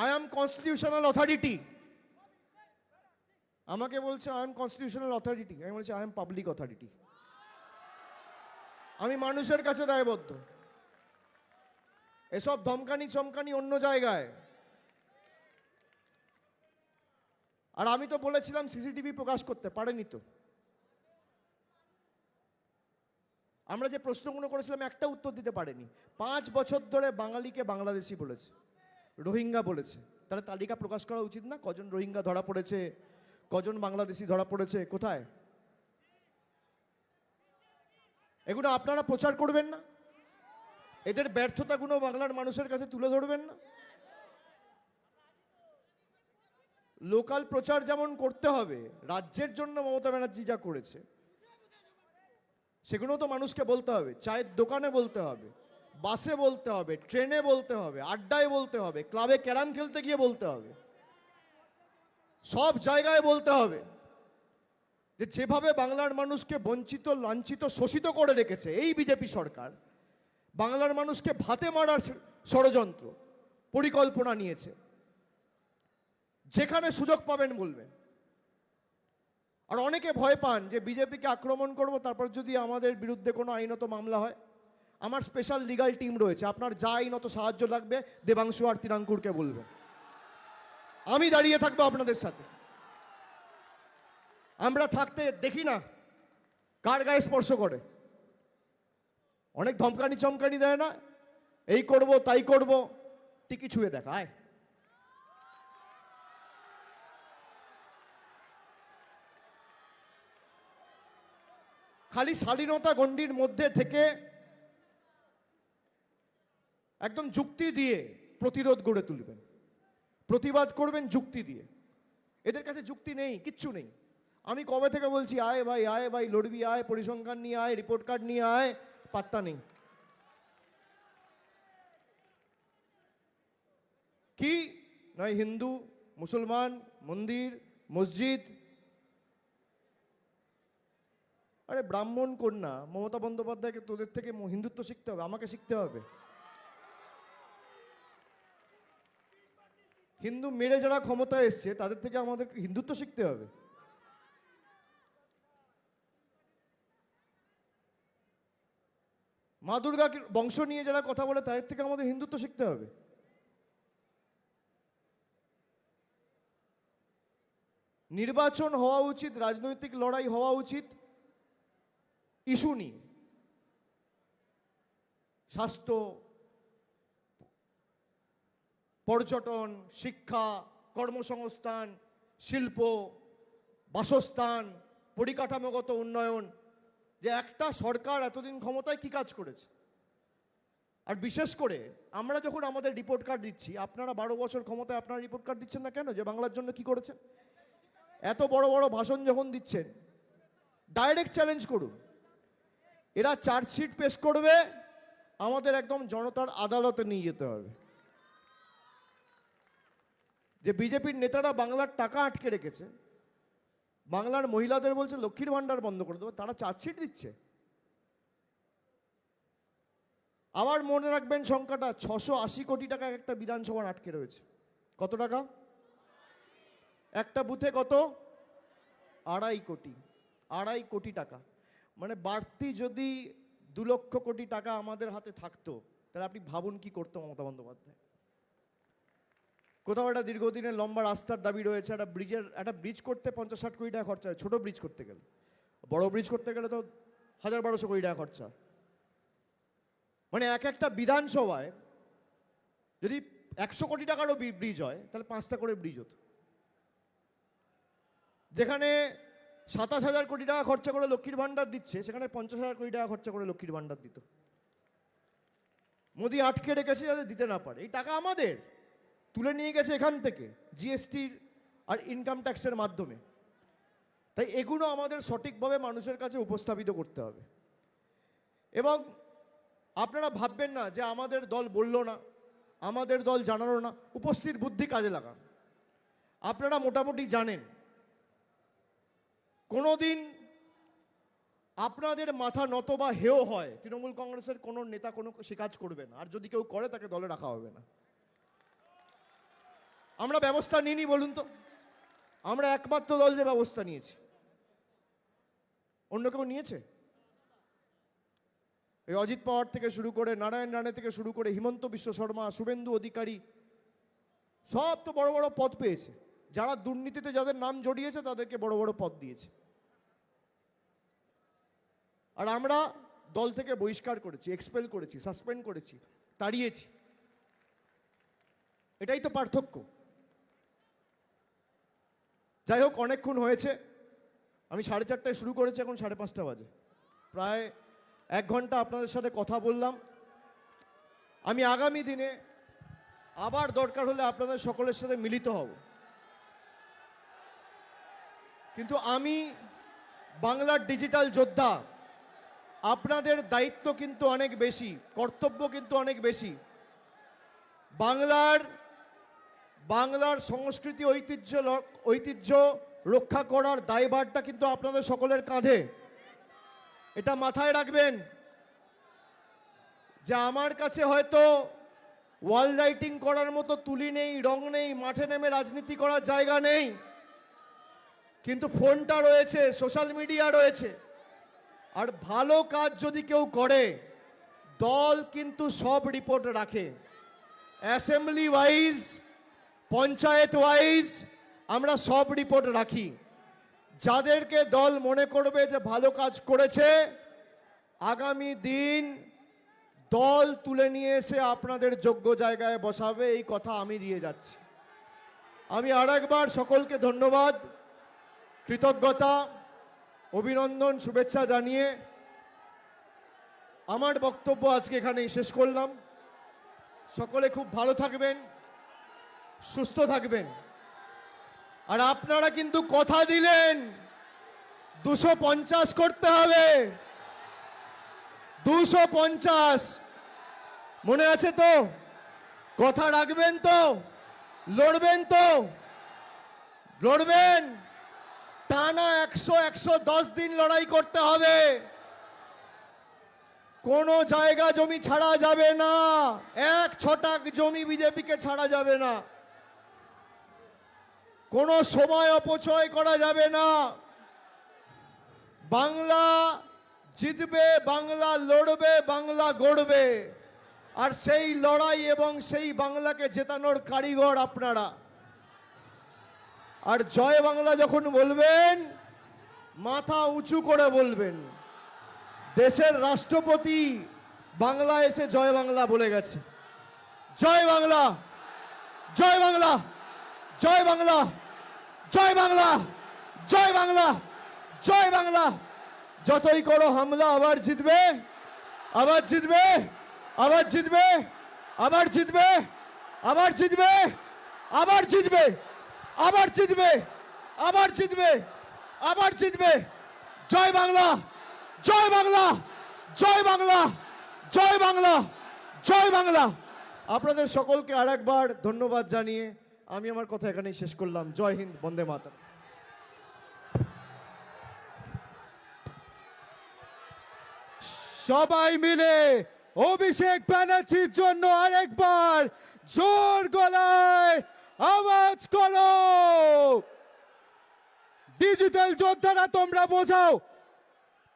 আই অ্যাম কনস্টিটিউশনাল অথরিটি, আমাকে বলছে আই এম কনস্টিটিউশনাল অথরিটি, আমি বলছি আই এম পাবলিক অথরিটি। আমি মানুষের কাছে দায়বদ্ধ। এসব ধমকানি চমকানি অন্য জায়গায়। আর আমি তো বলেছিলাম সিসিটিভি প্রকাশ করতে, পারেনি তো। আমরা যে প্রশ্নগুলো করেছিলাম একটা উত্তর দিতে পারেনি। 5 বছর ধরে বাঙালিকে বাংলাদেশি বলেছে, রোহিঙ্গা বলেছে। তাহলে তালিকা প্রকাশ করা উচিত না? কজন রোহিঙ্গা ধরা পড়েছে, কজন বাংলাদেশি ধরা পড়েছে, কোথায়? এগুলো আপনারা প্রচার করবেন না? এদের ব্যর্থতাগুলো বাংলার মানুষের কাছে তুলে ধরবেন না? লোকাল প্রচার যেমন করতে হবে, রাজ্যের জন্য মমতা ব্যানার্জি যা করেছে সেগুলো তো মানুষকে বলতে হবে। চায়ের দোকানে বলতে হবে, বাসে বলতে হবে, ট্রেনে বলতে হবে, আড্ডায় বলতে হবে, ক্লাবে ক্যারাম খেলতে গিয়ে বলতে হবে, সব জায়গায় বলতে হবে যে যেভাবে বাংলার মানুষকে বঞ্চিত, লাঞ্ছিত, শোষিত করে রেখেছে এই বিজেপি সরকার, বাংলার মানুষকে ভাতে মারার ষড়যন্ত্র পরিকল্পনা নিয়েছে। যেখানে সুযোগ পাবেন বলবেন। আর অনেকে ভয় পান যে বিজেপিকে আক্রমণ করব, তারপর যদি আমাদের বিরুদ্ধে কোনো আইনত মামলা হয়। আমার স্পেশাল লিগাল টিম রয়েছে, আপনার যা আইনত সাহায্য লাগবে দেবাংশু আর তিরাঙ্কুরকে বলবেন, আমি দাঁড়িয়ে থাকবো আপনাদের সাথে। আমরা থাকতে দেখি না কার গায়ে স্পর্শ করে। অনেক ধমকানি চমকানি দেয় না, এই করব তাই করব, টিকি ছুঁয়ে দেখায়। খালি শালীনতা গণ্ডির মধ্যে থেকে একদম যুক্তি দিয়ে প্রতিরোধ গড়ে তুলবেন, প্রতিবাদ করবেন যুক্তি দিয়ে। এদের কাছে যুক্তি নেই, কিচ্ছু নেই। আমি কবে থেকে বলছি আয় ভাই লড়বি, আয় পরিসংখ্যান নিয়ে আয়, রিপোর্ট কার্ড নিয়ে আয়, পাত্তা নেই। কি নয় হিন্দু, মুসলমান, মন্দির, মসজিদ। আরে ব্রাহ্মণ কন্যা মমতা বন্দ্যোপাধ্যায়কে তোদের থেকে হিন্দুত্ব শিখতে হবে, আমাকে শিখতে হবে। হিন্দু মেরে যারা ক্ষমতায় এসছে তাদের থেকে আমাদের হিন্দুত্ব শিখতে হবে। মা দুর্গা বংশ নিয়ে যারা কথা বলে তাদের থেকে আমাদের হিন্দুত্ব শিখতে হবে। নির্বাচন হওয়া উচিত, রাজনৈতিক লড়াই হওয়া উচিত ইস্যু নিয়ে। স্বাস্থ্য, পর্যটন, শিক্ষা, কর্মসংস্থান, শিল্প, বাসস্থান, পরিকাঠামোগত উন্নয়ন। যে একটা সরকার এতদিন ক্ষমতায় কি কাজ করেছে। আর বিশেষ করে আমরা যখন আমাদের রিপোর্ট কার্ড দিচ্ছি, আপনারা 12 বছর ক্ষমতায় আপনারা রিপোর্ট কার্ড দিচ্ছেন না কেন? যে বাংলার জন্য কি করেছেন। এত বড় বড় ভাষণ যখন দিচ্ছেন, ডাইরেক্ট চ্যালেঞ্জ করুন। এরা চার্জশিট পেশ করবে, আমাদের একদম জনতার আদালতে নিয়ে যেতে হবে যে বিজেপির নেতারা বাংলার টাকা আটকে রেখেছে, বাংলার মহিলাদের বলছে লক্ষ্মীর ভান্ডার বন্ধ করে দেবো, তারা চার্জশিট দিচ্ছে। আবার মনে রাখবেন সংখ্যাটা, 680 কোটি টাকা একটা বিধানসভার আটকে রয়েছে। কত টাকা? একটা বুথে কত? 2.5 কোটি। 2.5 কোটি টাকা। মানে বাড়তি যদি 2 লক্ষ কোটি টাকা আমাদের হাতে থাকতো, তাহলে আপনি ভাবুন কি করতো মমতা বন্দ্যোপাধ্যায়। কোথাও একটা দীর্ঘদিনের লম্বা রাস্তার দাবি রয়েছে, একটা ব্রিজ করতে 50-60 কোটি টাকা খরচা হয়, ছোট ব্রিজ করতে গেলে। বড় ব্রিজ করতে গেলে তো 1000-1200 কোটি টাকা খরচা। মানে একটা বিধানসভায় যদি 100 কোটি টাকারও ব্রিজ হয়, তাহলে 5টা করে ব্রিজ হতো। যেখানে 27,000 কোটি টাকা খরচা করে লক্ষ্মীর ভান্ডার দিচ্ছে, সেখানে 50,000 কোটি টাকা খরচা করে লক্ষ্মীর ভান্ডার দিত। মোদি আটকে রেখেছে যাতে দিতে না পারে। এই টাকা আমাদের তুলে নিয়ে গেছে এখান থেকে জিএসটির আর ইনকাম ট্যাক্সের মাধ্যমে। তাই এগুলো আমাদের সঠিকভাবে মানুষের কাছে উপস্থাপিত করতে হবে। এবং আপনারা ভাববেন না যে আমাদের দল বলল না, আমাদের দল জানালো না। উপস্থিত বুদ্ধি কাজে লাগান। আপনারা মোটামুটি জানেন কোনোদিন আপনাদের মাথা নত বা হেও হয়, তৃণমূল কংগ্রেসের কোনো নেতা কোনো সে কাজ করবে না। আর যদি কেউ করে তাকে দলে রাখা হবে না। আমরা ব্যবস্থা নিইনি বলুন তো? আমরা একমাত্র দল যে ব্যবস্থা নিয়েছি, অন্য কেউ নিয়েছে? এই অজিত পাওয়ার থেকে শুরু করে নারায়ণ রানে থেকে শুরু করে হিমন্ত বিশ্ব শর্মা, শুভেন্দু অধিকারী, সব তো বড় বড় পদ পেয়েছে। যারা দুর্নীতিতে যাদের নাম জড়িয়েছে তাদেরকে বড় বড় পদ দিয়েছে। আর আমরা দল থেকে বহিষ্কার করেছি, এক্সপেল করেছি, সাসপেন্ড করেছি, তাড়িয়েছি। এটাই তো পার্থক্য। যাই হোক, অনেকক্ষণ হয়েছে। আমি 4:30টায় শুরু করেছি, এখন 5:30 বাজে। প্রায় 1 ঘন্টা আপনাদের সাথে কথা বললাম। আমি আগামী দিনে আবার দরকার হলে আপনাদের সকলের সাথে মিলিত হব, কিন্তু আমি বাংলার ডিজিটাল যোদ্ধা। আপনাদের দায়িত্ব কিন্তু অনেক বেশি, কর্তব্য কিন্তু অনেক বেশি। বাংলার সংস্কৃতি ঐতিহ্য রক্ষা করার দায়ভারটা কিন্তু আপনাদের সকলের কাঁধে। এটা মাথায় রাখবেন যে আমার কাছে হয়তো ওয়াল রাইটিং করার মতো তুলি নেই, রং নেই, মাঠে নেমে রাজনীতি করার জায়গা নেই, কিন্তু ফোনটা রয়েছে, সোশ্যাল মিডিয়া রয়েছে। আর ভালো কাজ যদি কেউ করে, দল কিন্তু সব রিপোর্ট রাখে, অ্যাসেম্বলি ওয়াইজ, পঞ্চায়েত ওয়াইজ আমরা সব রিপোর্ট রাখি। যাদেরকে দল মনে করবে যে ভালো কাজ করেছে, আগামী দিন দল তুলে নিয়ে এসে আপনাদের যোগ্য জায়গায় বসাবে, এই কথা আমি দিয়ে যাচ্ছি। আমি আরেকবার সকলকে ধন্যবাদ, কৃতজ্ঞতা, অভিনন্দন, শুভেচ্ছা জানিয়ে আমার বক্তব্য আজকে এখানেই শেষ করলাম। সকলে খুব ভালো থাকবেন, সুস্থ থাকবেন। আর আপনারা কিন্তু কথা দিলেন 250 করতে হবে, 250 মনে আছে তো? কথা রাখবেন তো? লড়বেন তো? লড়বেন? টানা 110 দিন লড়াই করতে হবে। কোনো জায়গা জমি ছাড়া যাবে না, 1 ছটাক জমি বিজেপিকে ছাড়া যাবে না। কোনো সময় অপচয় করা যাবে না। বাংলা জিতবে, বাংলা লড়বে, বাংলা গড়বে। আর সেই লড়াই এবং সেই বাংলাকে জেতানোর কারিগর আপনারা। আর জয় বাংলা যখন বলবেন, মাথা উঁচু করে বলবেন। দেশের রাষ্ট্রপতি বাংলা এসে জয় বাংলা বলে গেছে। জয় বাংলা, জয় বাংলা, জয় বাংলা, জয় বাংলা, জয় বাংলা, জয় বাংলা। যতই করো হামলা, আবার জিতবে, আবার জিতবে, আবার জিতবে, আবার জিতবে, আবার জিতবে, আবার জিতবে, আবার জিতবে, আবার জিতবে, আবার জিতবে। জয় বাংলা, জয় বাংলা, জয় বাংলা, জয় বাংলা, জয় বাংলা। আপনাদের সকলকে আরেকবার ধন্যবাদ জানিয়ে আমি আমার কথা এখানেই শেষ করলাম। জয় হিন্দ, বন্দে মাতরম। সবাই মিলে অভিষেক ব্যানার্জির জন্য আরেকবার জোর গলায় আওয়াজ করো। ডিজিটাল যোদ্ধারা, তোমরা বোঝাও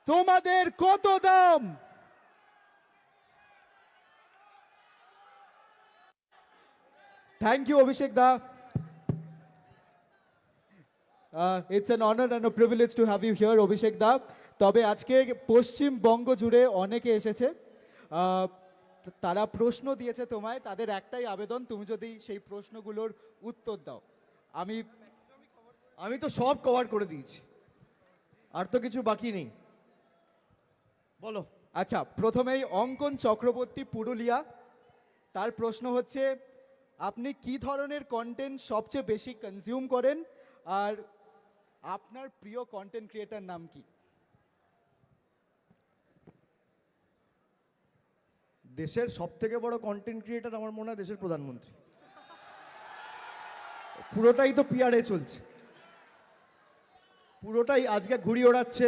তোমাদের কত দাম। Thank you Abhishek da. It's an honour and privilege to have you here Abhishek da. তবে আজকে পশ্চিমবঙ্গ জুড়ে অনেকে এসেছে, তারা প্রশ্ন দিয়েছে তোমায়। তাদের একটাই আবেদন, তুমি যদি সেই প্রশ্নগুলোর উত্তর দাও। আমি তো সব কভার করে দিয়েছি, আর তো কিছু বাকি নেই। বলো। আচ্ছা, প্রথমেই অঙ্কন চক্রবর্তী, পুরুলিয়া। তার প্রশ্ন হচ্ছে, আপনি কি ধরনের কন্টেন্ট সবচেয়ে বেশি কনজিউম করেন, আর আপনার প্রিয় কন্টেন্ট ক্রিয়েটার নাম কি? দেশের সব থেকে বড় কন্টেন্ট ক্রিয়েটার আমার মনে হয় দেশের প্রধানমন্ত্রী। পুরোটাই তো পিআরএ চলছে, পুরোটাই। আজকে ঘুড়ি ওড়াচ্ছে,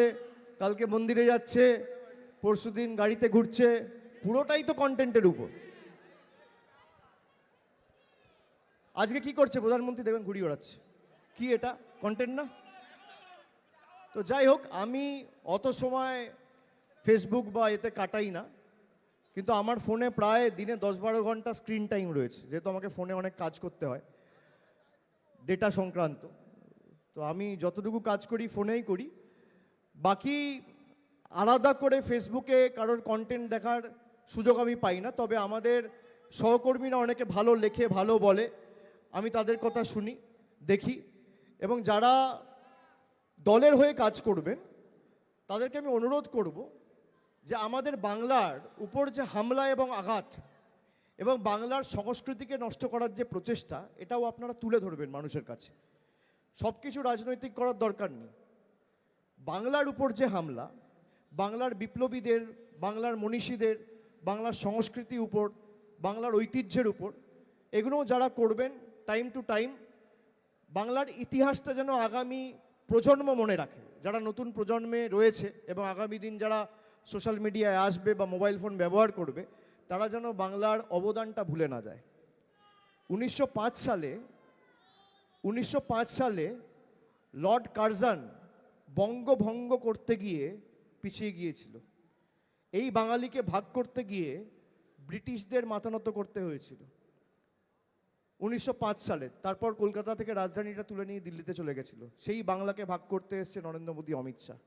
কালকে মন্দিরে যাচ্ছে, পরশুদিন গাড়িতে ঘুরছে, পুরোটাই তো কন্টেন্টের উপর। আজকে কি করছে প্রধানমন্ত্রী? দেখবেন ঘুড়ি ওড়াচ্ছে। কি এটা কন্টেন্ট না? তো যাই হোক, আমি অত সময় ফেসবুক বা এতে কাটাই না। কিন্তু আমার ফোনে প্রায় দিনে 10-12 ঘন্টা স্ক্রিন টাইম রয়েছে, যেহেতু আমাকে ফোনে অনেক কাজ করতে হয় ডেটা সংক্রান্ত। তো আমি যতটুকু কাজ করি ফোনেই করি, বাকি আলাদা করে ফেসবুকে কারোর কন্টেন্ট দেখার সুযোগ আমি পাই না। তবে আমাদের সহকর্মীরা অনেকে ভালো লেখে, ভালো বলে, আমি তাদের কথা শুনি, দেখি, এবং যারা দলের হয়ে কাজ করবেন তাদেরকে আমি অনুরোধ করব যে আমাদের বাংলার উপর যে হামলা এবং আঘাত এবং বাংলার সংস্কৃতিকে নষ্ট করার যে প্রচেষ্টা, এটাও আপনারা তুলে ধরবেন মানুষের কাছে। সব কিছু রাজনৈতিক করার দরকার নেই। বাংলার উপর যে হামলা, বাংলার বিপ্লবীদের, বাংলার মনীষীদের, বাংলার সংস্কৃতি উপর, বাংলার ঐতিহ্যের উপর, এগুলোও যারা করবেন টাইম টু টাইম, বাংলার ইতিহাসটা যেন আগামী প্রজন্ম মনে রাখে, যারা নতুন প্রজন্মে রয়েছে এবং আগামী দিন যারা সোশ্যাল মিডিয়ায় আসবে বা মোবাইল ফোন ব্যবহার করবে, তারা যেন বাংলার অবদানটা ভুলে না যায়। 1905 সালে লর্ড কার্জন বঙ্গভঙ্গ করতে গিয়ে পিছিয়ে গিয়েছিল। এই বাঙালিকে ভাগ করতে গিয়ে ব্রিটিশদের মাথা নত করতে হয়েছিল 1905 সালে। তারপর কলকাতা থেকে রাজধানীটা তুলে নিয়ে দিল্লিতে চলে গেছিল। সেই বাংলাকে ভাগ করতে এসছে নরেন্দ্র মোদী, অমিত শাহ।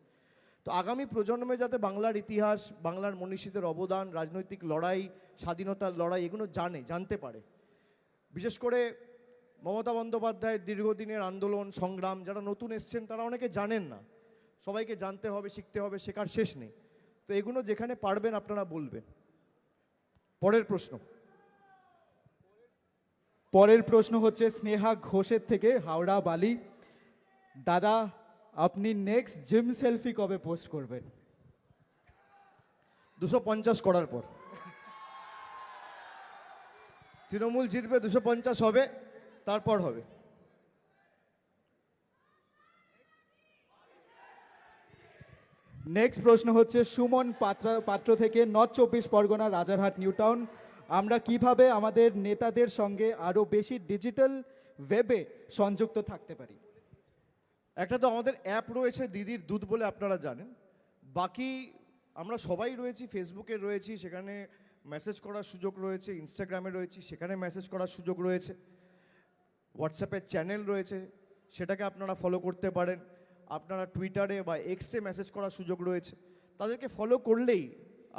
তো আগামী প্রজন্মে যাতে বাংলার ইতিহাস, বাংলার মনীষীদের অবদান, রাজনৈতিক লড়াই, স্বাধীনতার লড়াই, এগুলো জানতে পারে। বিশেষ করে মমতা বন্দ্যোপাধ্যায়ের দীর্ঘদিনের আন্দোলন সংগ্রাম, যারা নতুন এসছেন তারা অনেকে জানেন না। সবাইকে জানতে হবে, শিখতে হবে, শেখার শেষ নেই। তো এগুলো যেখানে পারবেন আপনারা বলবেন। পরের প্রশ্ন হচ্ছে স্নেহা ঘোষের থেকে, হাওড়া বালি। দাদা, আপনি নেক্সট জিম সেলফি কবে পোস্ট করবেন? 250 করার পর। তৃণমূল জিতবে, 250 হবে, তারপর হবে। নেক্সট প্রশ্ন হচ্ছে সুমন পাত্র থেকে, north 24 Pargana, Rajarhat, new town. আমরা কিভাবে আমাদের নেতাদের সঙ্গে আরো বেশি ডিজিটাল ওয়েবে সংযুক্ত থাকতে পারি? একটা তো আমাদের অ্যাপ রয়েছে দিদির দুধ বলে, আপনারা জানেন। বাকি আমরা সবাই রয়েছি, ফেসবুকে রয়েছি, সেখানে মেসেজ করার সুযোগ রয়েছে, ইনস্টাগ্রামে রয়েছি, সেখানে মেসেজ করার সুযোগ রয়েছে, হোয়াটসঅ্যাপের চ্যানেল রয়েছে, সেটাকে আপনারা ফলো করতে পারেন। আপনারা টুইটারে বা এক্সে মেসেজ করার সুযোগ রয়েছে, তাদেরকে ফলো করলেই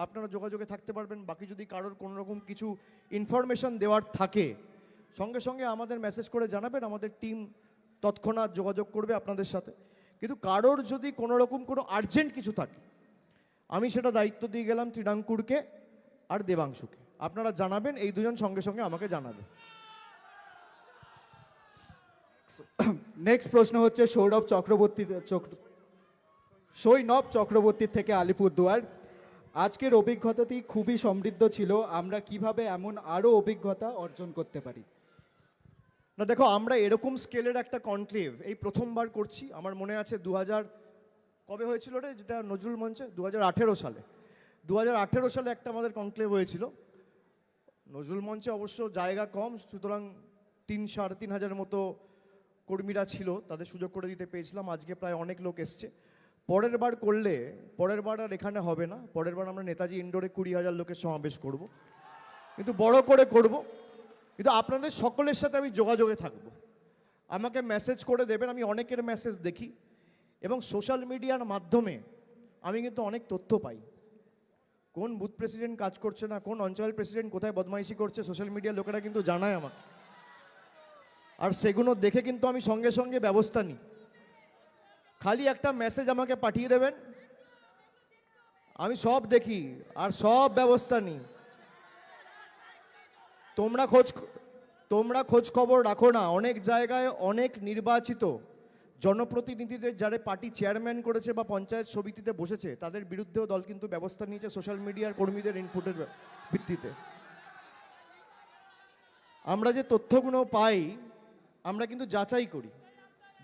আপনারা যোগাযোগে থাকতে পারবেন। বাকি যদি কারোর কোনো রকম কিছু ইনফরমেশন দেওয়ার থাকে, সঙ্গে সঙ্গে আমাদের মেসেজ করে জানাবেন, আমাদের টিম তৎক্ষণাৎ যোগাযোগ করবে আপনাদের সাথে। কিন্তু কারোর যদি কোনো রকম কোনো আর্জেন্ট কিছু থাকে, আমি সেটা দায়িত্ব দিয়ে গেলাম ত্রিনাঙ্কুরকে আর দেবাংশুকে। আপনারা জানাবেন, এই দুজন সঙ্গে সঙ্গে আমাকে জানাবে। নেক্সট প্রশ্ন হচ্ছে সৈনব চক্রবর্তী থেকে, আলিপুরদুয়ার। আজকের অভিজ্ঞতাটি খুবই সমৃদ্ধ ছিল, আমরা কিভাবে এমন আরো অভিজ্ঞতা অর্জন করতে পারি? না দেখো, আমরা এরকম স্কেলের একটা কনক্লেভ এই প্রথমবার করছি। আমার মনে আছে 2000 কবে হয়েছিল রে, যেটা নজরুল মঞ্চে 2018 সালে। 2018 সালে একটা আমাদের কনক্লেভ হয়েছিল নজরুল মঞ্চে। অবশ্য জায়গা কম, সুতরাং 3-3.5 হাজার মতো কর্মীরা ছিল, তাদের সুযোগ করে দিতে পেরেছিলাম। আজকে প্রায় অনেক লোক এসছে। পরের বার আর এখানে হবে না। পরের বার আমরা নেতাজি ইন্ডোরে 20,000 লোকের সমাবেশ করব, কিন্তু বড় করে করব। কিন্তু আপনাদের সকলের সাথে আমি যোগাযোগে থাকব। আমাকে মেসেজ করে দেবেন, আমি অনেকের মেসেজ দেখি এবং সোশ্যাল মিডিয়ার মাধ্যমে আমি কিন্তু অনেক তথ্য পাই। কোন বুথ প্রেসিডেন্ট কাজ করছে না, কোন অঞ্চলের প্রেসিডেন্ট কোথায় বদমাইশি করছে, সোশ্যাল মিডিয়ার লোকেরা কিন্তু জানায় আমাকে। আর সেগুলো দেখে কিন্তু আমি সঙ্গে সঙ্গে ব্যবস্থা নিই। খালি একটা মেসেজ আমাকে পাঠিয়ে দেবেন, আমি সব দেখি আর সব ব্যবস্থা নিই। তোমরা খোঁজ খবর রাখো না, অনেক জায়গায় অনেক নির্বাচিত জনপ্রতিনিধিদের যারা পার্টি চেয়ারম্যান করেছে বা পঞ্চায়েত সমিতিতে বসেছে, তাদের বিরুদ্ধেও দল কিন্তু ব্যবস্থা নিয়েছে সোশ্যাল মিডিয়ার কর্মীদের ইনপুটের ভিত্তিতে। আমরা যে তথ্যগুলো পাই, আমরা কিন্তু যাচাই করি,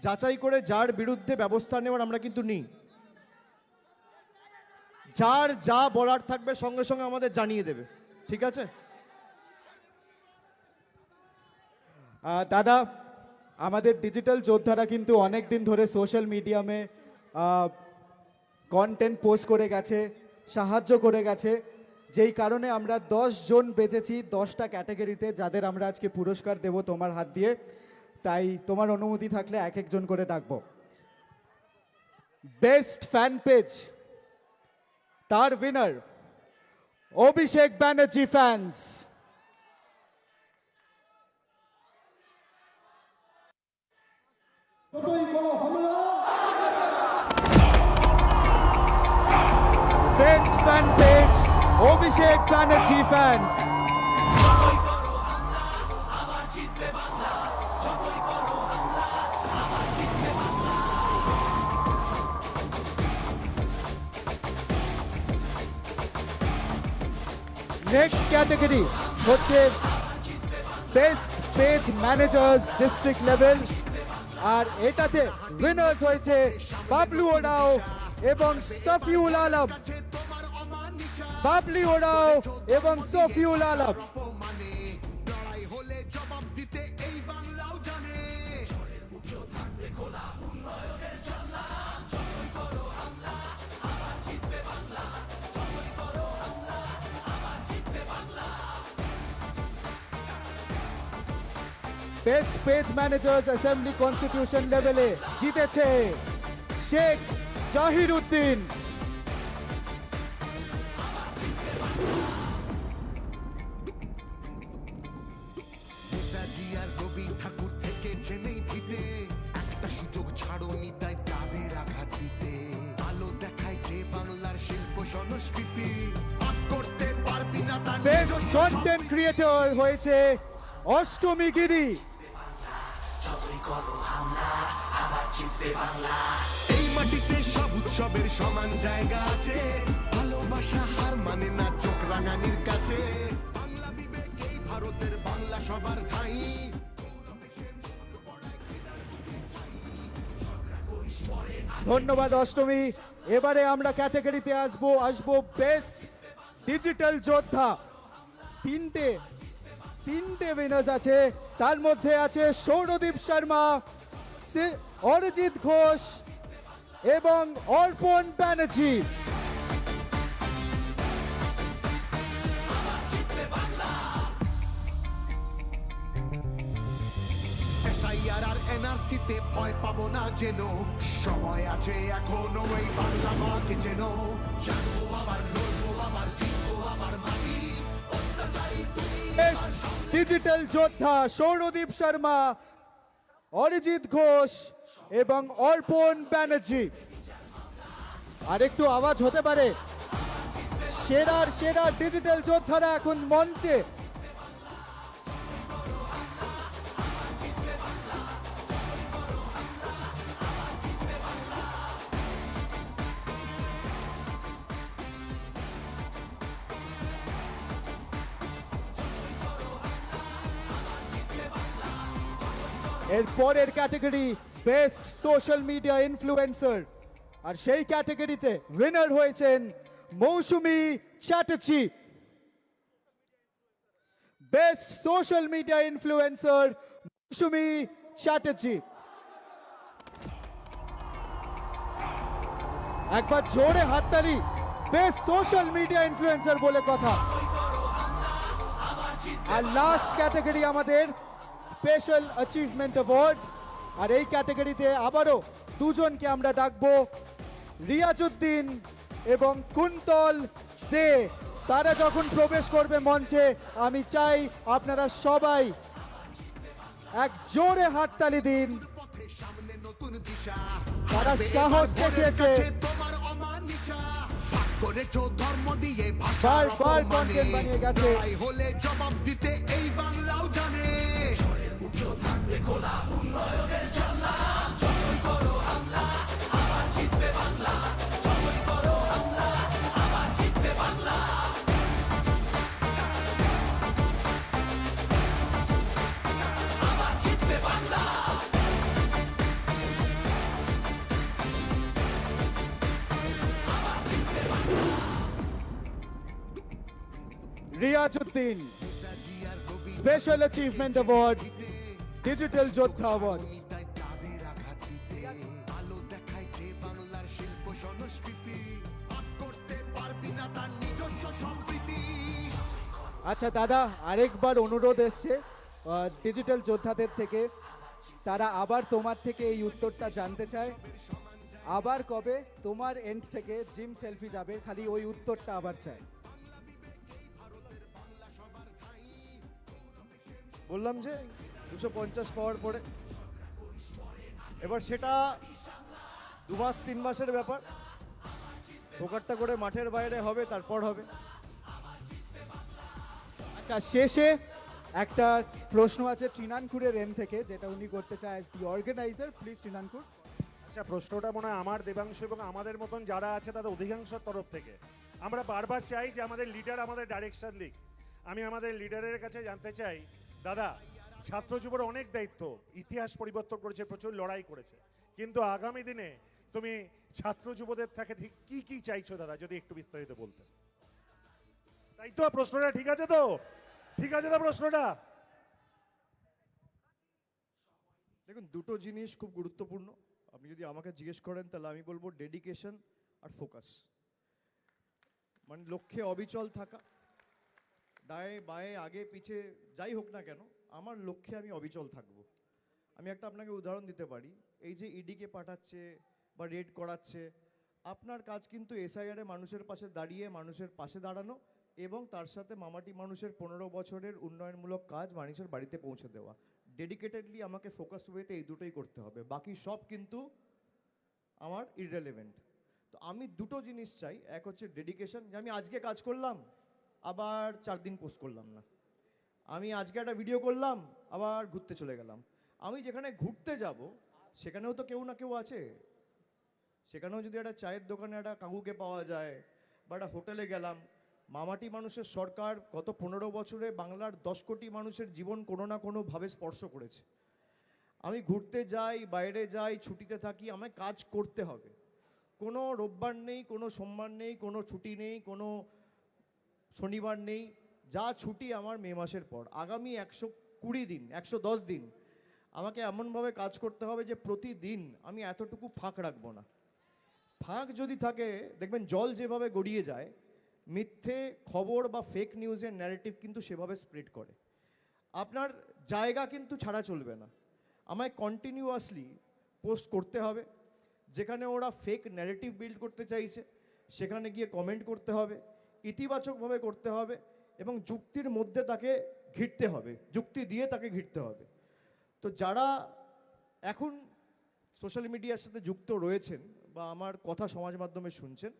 যাচাই করে যার বিরুদ্ধে ব্যবস্থা নেওয়ার আমরা কিন্তু নিই। যার যা বলার থাকবে সঙ্গে সঙ্গে আমাদের জানিয়ে দেবে, ঠিক আছে? দাদা, আমাদের ডিজিটাল যোদ্ধারা কিন্তু অনেক দিন ধরে সোশ্যাল মিডিয়ামে কন্টেন্ট পোস্ট করে গেছে, সাহায্য করে গেছে। যেই কারণে আমরা 10 জন বেঁচেছি 10টা ক্যাটাগরিতে, যাদের আমরা আজকে পুরস্কার দেব তোমার হাত দিয়ে। তাই তোমার অনুমতি থাকলে এক একজন করে ডাকবো। বেস্ট ফ্যান পেজ, তার winner Abhishek Banerjee fans. Best fan page Abhishek Banerjee fans. Next category হচ্ছে best page managers district level, আর এটাতে উইনার্স হয়েছে বাবলু ওরাও এবং সফিউল আলম। বাবলি ওরাও এবং সফিউল আলম। মানে লড়াই হলে জবাব দিতে এই বাংলাও জানে। Best page managers assembly constitution লেভেলে জিতেছে শেখ জাহির উদ্দিন। নেতাজি আর রবি ঠাকুর থেকে চেনেই ভিটে, একটা সুযোগ ছাড়োনি তাই তাদের আঘাত দিতে। আলো দেখায় যে বাংলার শিল্প সংস্কৃতি, ভাগ করতে পারবি না তার বেস্ট নিজস্ব কন্টেন্ট ক্রিয়েটর হয়েছে অষ্টমী গিরি। এই মাটিতে সব উৎসবের সমান জায়গা আছে, ভালোবাসা হার মানে না চোখ রাঙানির কাছে। বাংলা বিবেক এই ভারতের বাংলা সবার ঠাই। ধন্যবাদ অষ্টমী। এবারে আমরা ক্যাটাগরিতে আসবো বেস্ট ডিজিটাল যোদ্ধা। তিনটে উইনার্স আছে, তার মধ্যে আছে সৌরদীপ শর্মা, অরিজিৎ ঘোষ এবং অর্পণ ব্যানার্জি। এসআইআর আর এনআরসিতে ভয় পাবো না যেন, সময় আছে এখনো এই বাংলা মাকে যেন। জাগবো আবার, লড়বো আবার, জিতবো আবার মাটি। অত্যাচারী তুমি ডিজিটাল যোদ্ধা সৌরদীপ শর্মা, অরিজিৎ ঘোষ এবং অর্পণ ব্যানার্জি। আর একটু আওয়াজ হতে পারে। সেরা ডিজিটাল যোদ্ধারা এখন মঞ্চে। এর পরের category best social media influencer, আর সেই ক্যাটাগরিতে উইনার হয়েছেন Mousumi Chatterjee. Best social media influencer Mousumi Chatterjee. একবার জোরে হাততালি। বেস্ট সোশ্যাল মিডিয়া ইনফ্লুয়েন্সার বলে কথা। আর লাস্ট ক্যাটাগরি আমাদের স্পেশাল অ্যাচিভমেন্ট অ্যাওয়ার্ড, আর এই ক্যাটাগরিতে আবারও দুজনকে আমরা ডাকবো, রিয়াজউদ্দিন এবং কুন্তল দে। তারা যখন প্রবেশ করবে মঞ্চে, আমি চাই আপনারা সবাই এক জোরে হাততালি দিন। পথে সামনে নতুন দিশা, তারা সাহস দেখিয়েছে। তোমার অমানিসা ভাগ করেছো ধর্ম দিয়ে ভাষার বারবার অপমানে। content বানিয়ে গেছে। লড়াই হলে জবাব দিতে এই বাংলাও জানে। Riazuddin special achievement award, digital যোদ্ধা অ্যাওয়ার্ড। তাই তাদের আঘাত দিতে। আলো দেখায় যে বাংলার শিল্প সংস্কৃতি, ভাগ করতে পারবি না না তার নিজস্ব সম্প্রীতি। আচ্ছা দাদা, আরেকবার অনুরোধ এসছে ডিজিটাল যোদ্ধাদের থেকে, তারা আবার তোমার থেকে এই উত্তরটা জানতে চায়, আবার কবে তোমার এন্ড থেকে জিম সেলফি যাবে, খালি ওই উত্তরটা আবার চাই। বললাম যে 250 পাওয়ার পরে, এবার সেটা 2 মাস 3 মাসের ব্যাপার, ঢোকারটা করে মাঠের বাইরে হবে, তারপর হবে। আচ্ছা, শেষে একটা প্রশ্ন আছে তৃণানকুরের এন্ড থেকে, যেটা উনি করতে চায় দি অর্গানাইজার। প্লিজ তৃণানকুর। আচ্ছা, প্রশ্নটা মনে হয় আমার, দেবাংশু এবং আমাদের মতন যারা আছে তাদের অধিকাংশ তরফ থেকে আমরা বারবার চাই যে আমাদের লিডার আমাদের ডাইরেকশন দিক। আমি আমাদের লিডারের কাছে জানতে চাই, দাদা ছাত্র যুবর অনেক দায়িত্ব, ইতিহাস পরিবর্তন করেছে, প্রচুর লড়াই করেছে, কিন্তু আগামী দিনে তুমি ছাত্র যুবদের থেকে ঠিক কি কি চাইছো দাদা, যদি একটু বিস্তারিত বলতে। তাই তো প্রশ্নটা ঠিক আছে তো? ঠিক আছে তো প্রশ্নটা? দেখুন, দুটো জিনিস খুব গুরুত্বপূর্ণ। আপনি যদি আমাকে জিজ্ঞেস করেন তাহলে আমি বলবো ডেডিকেশন আর ফোকাস। মানে লক্ষ্যে অবিচল থাকা, ডায়ে বায়ে আগে পিছে যাই হোক না কেন, আমার লক্ষ্যে আমি অবিচল থাকব। আমি একটা আপনাকে উদাহরণ দিতে পারি, এই যে ইডিকে পাঠাচ্ছে বা রেড করাচ্ছে, আপনার কাজ কিন্তু এসআইআরে মানুষের পাশে দাঁড়িয়ে মানুষের পাশে দাঁড়ানো এবং তার সাথে মামাটি মানুষের 15 বছরের উন্নয়নমূলক কাজ মানুষের বাড়িতে পৌঁছে দেওয়া। ডেডিকেটেডলি আমাকে ফোকাসড ওয়েতে এই দুটোই করতে হবে, বাকি সব কিন্তু আমার ইররেলেভেন্ট। তো আমি দুটো জিনিস চাই, এক হচ্ছে ডেডিকেশন, যে আমি আজকে কাজ করলাম আবার 4 দিন পোস্ট করলাম না, আমি আজকে একটা ভিডিও করলাম আবার ঘুরতে চলে গেলাম। আমি যেখানে ঘুরতে যাব সেখানেও তো কেউ না কেউ আছে, সেখানেও যদি একটা চায়ের দোকানে একটা কাকুকে পাওয়া যায় বা একটা হোটেলে গেলাম। মামাটি মানুষের সরকার গত 15 বছরে বাংলার 10 কোটি মানুষের জীবন কোনো না কোনোভাবে স্পর্শ করেছে। আমি ঘুরতে যাই, বাইরে যাই, ছুটিতে থাকি, আমায় কাজ করতে হবে। কোনো রোববার নেই, কোনো সোমবার নেই, কোনো ছুটি নেই, কোনো শনিবার নেই, যা ছুটি আমার মে মাসের পর। আগামী 120 দিন, 110 দিন আমাকে এমনভাবে কাজ করতে হবে যে প্রতিদিন আমি এতটুকু ফাঁক রাখবো না। ফাঁক যদি থাকে, দেখবেন জল যেভাবে গড়িয়ে যায়, মিথ্যে খবর বা ফেক নিউজের ন্যারেটিভ কিন্তু সেভাবে স্প্রেড করে। আপনার জায়গা কিন্তু ছাড়া চলবে না, আমায় কন্টিনিউয়াসলি পোস্ট করতে হবে। যেখানে ওরা ফেক ন্যারেটিভ বিল্ড করতে চাইছে সেখানে গিয়ে কমেন্ট করতে হবে, ইতিবাচকভাবে করতে হবে এবং যুক্তির মধ্যে তাকে ঘিরতে হবে, যুক্তি দিয়ে তাকে ঘিরতে হবে। তো যারা এখন সোশ্যাল মিডিয়ার সাথে যুক্ত রয়েছেন বা আমার কথা সমাজ মাধ্যমে শুনছেন,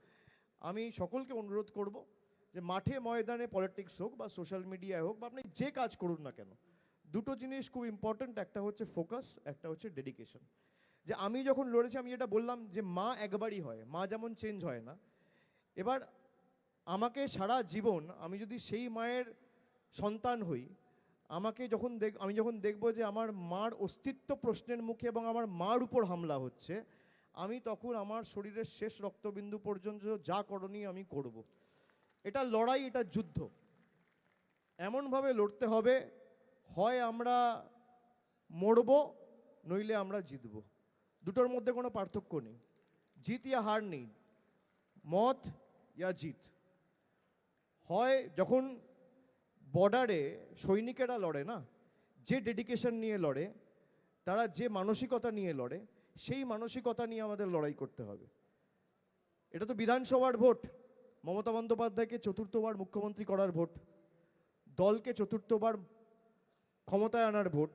আমি সকলকে অনুরোধ করব যে মাঠে ময়দানে পলিটিক্স হোক বা সোশ্যাল মিডিয়ায় হোক বা আপনি যে কাজ করুন না কেন, দুটো জিনিস খুব ইম্পর্ট্যান্ট, একটা হচ্ছে ফোকাস, একটা হচ্ছে ডেডিকেশন। যে আমি যখন লড়েছি, আমি যেটা বললাম যে মা একবারই হয়, মা যেমন চেঞ্জ হয় না। এবার আমাকে সারা জীবন আমি যদি সেই মায়ের সন্তান হই, আমাকে যখন আমি যখন দেখব যে আমার মার অস্তিত্ব প্রশ্নের মুখে এবং আমার মার উপর হামলা হচ্ছে, আমি তখন আমার শরীরের শেষ রক্তবিন্দু পর্যন্ত যা করণীয় আমি করব। এটা লড়াই, এটা যুদ্ধ, এমনভাবে লড়তে হবে, হয় আমরা মরব নইলে আমরা জিতব। দুটোর মধ্যে কোনো পার্থক্য নেই, জিত ইয়া হার নেই, মত ইয়া জিত। হয় যখন বর্ডারে সৈনিকেরা লড়ে না, যে ডেডিকেশন নিয়ে লড়ে, তারা যে মানসিকতা নিয়ে লড়ে, সেই মানসিকতা নিয়ে আমাদের লড়াই করতে হবে। এটা তো বিধানসভার ভোট, মমতা বন্দ্যোপাধ্যায়কে 4র্থবার মুখ্যমন্ত্রী করার ভোট, দলকে 4র্থবার ক্ষমতায় আনার ভোট,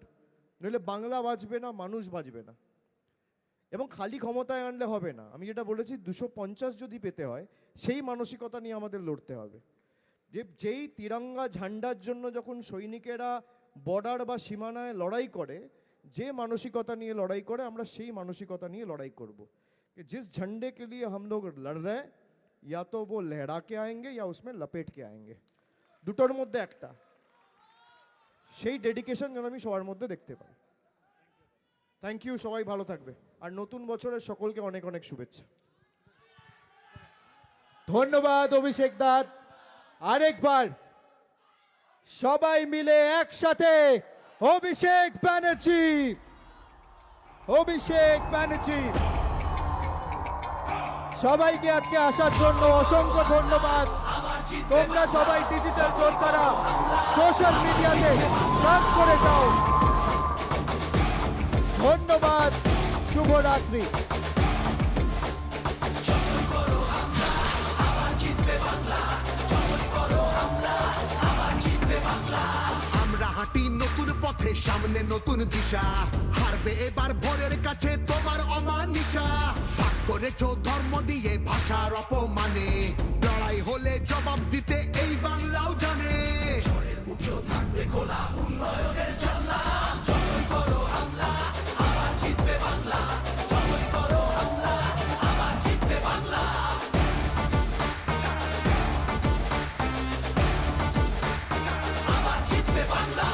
নইলে বাংলা বাঁচবে না, মানুষ বাঁচবে না। এবং খালি ক্ষমতায় আনলে হবে না, আমি যেটা বলেছি 250 যদি পেতে হয়, সেই মানসিকতা নিয়ে আমাদের লড়তে হবে। যেই তিরঙ্গা ঝান্ডার জন্য যখন সৈনিকেরা বর্ডার বা সীমানায় লড়াই করে, যে মানসিকতা নিয়ে লড়াই করে, আমরা সেই মানসিকতা নিয়ে লড়াই করব। जिस झंडे के लिए हम लोग लड़ रहे हैं, या तो वो लहरा के आएंगे या उसमें लपेट के आएंगे, দুটোর মধ্যে একটা। সেই ডেডিকেশন যেন আমি সবার মধ্যে দেখতে পাই। থ্যাংক ইউ, সবাই ভালো থাকবে, আর নতুন বছরের সকলকে অনেক অনেক শুভেচ্ছা। ধন্যবাদ অভিষেক দা। আরেকবার সবাই মিলে একসাথে অভিষেক ব্যানার্জি, অভিষেক ব্যানার্জি। সবাইকে আজকে আসার জন্য অসংখ্য ধন্যবাদ। তোমরা সবাই ডিজিটাল যোদ্ধারা সোশ্যাল মিডিয়াতে সার্চ করে যাও। ধন্যবাদ, শুভরাত্রি। আমরা হাঁটি নতুন পথে, সামনে নতুন দিশা। হারবে এবার ভোরের কাছে তোমার অমানিসা। ভাগ করেছো ধর্ম দিয়ে ভাষার অপমানে, লড়াই হলে জবাব দিতে এই বাংলাও জানে। থাকবে খোলা উন্নয়নের জানলা, যতই করো হামলা আবার জিতবে বাংলা। যতই করো হামলা আবার জিতবে বাংলা। আবার জিতবে বাংলা।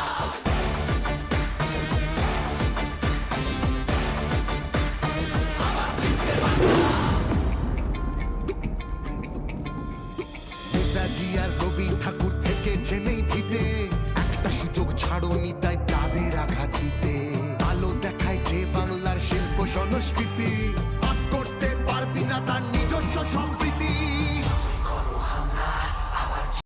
নেতাজি আর রবি ঠাকুর থেকেছেন এই ভিটে, একটা সুযোগ ছাড়োনি তাই তাদের আঘাত দিতে।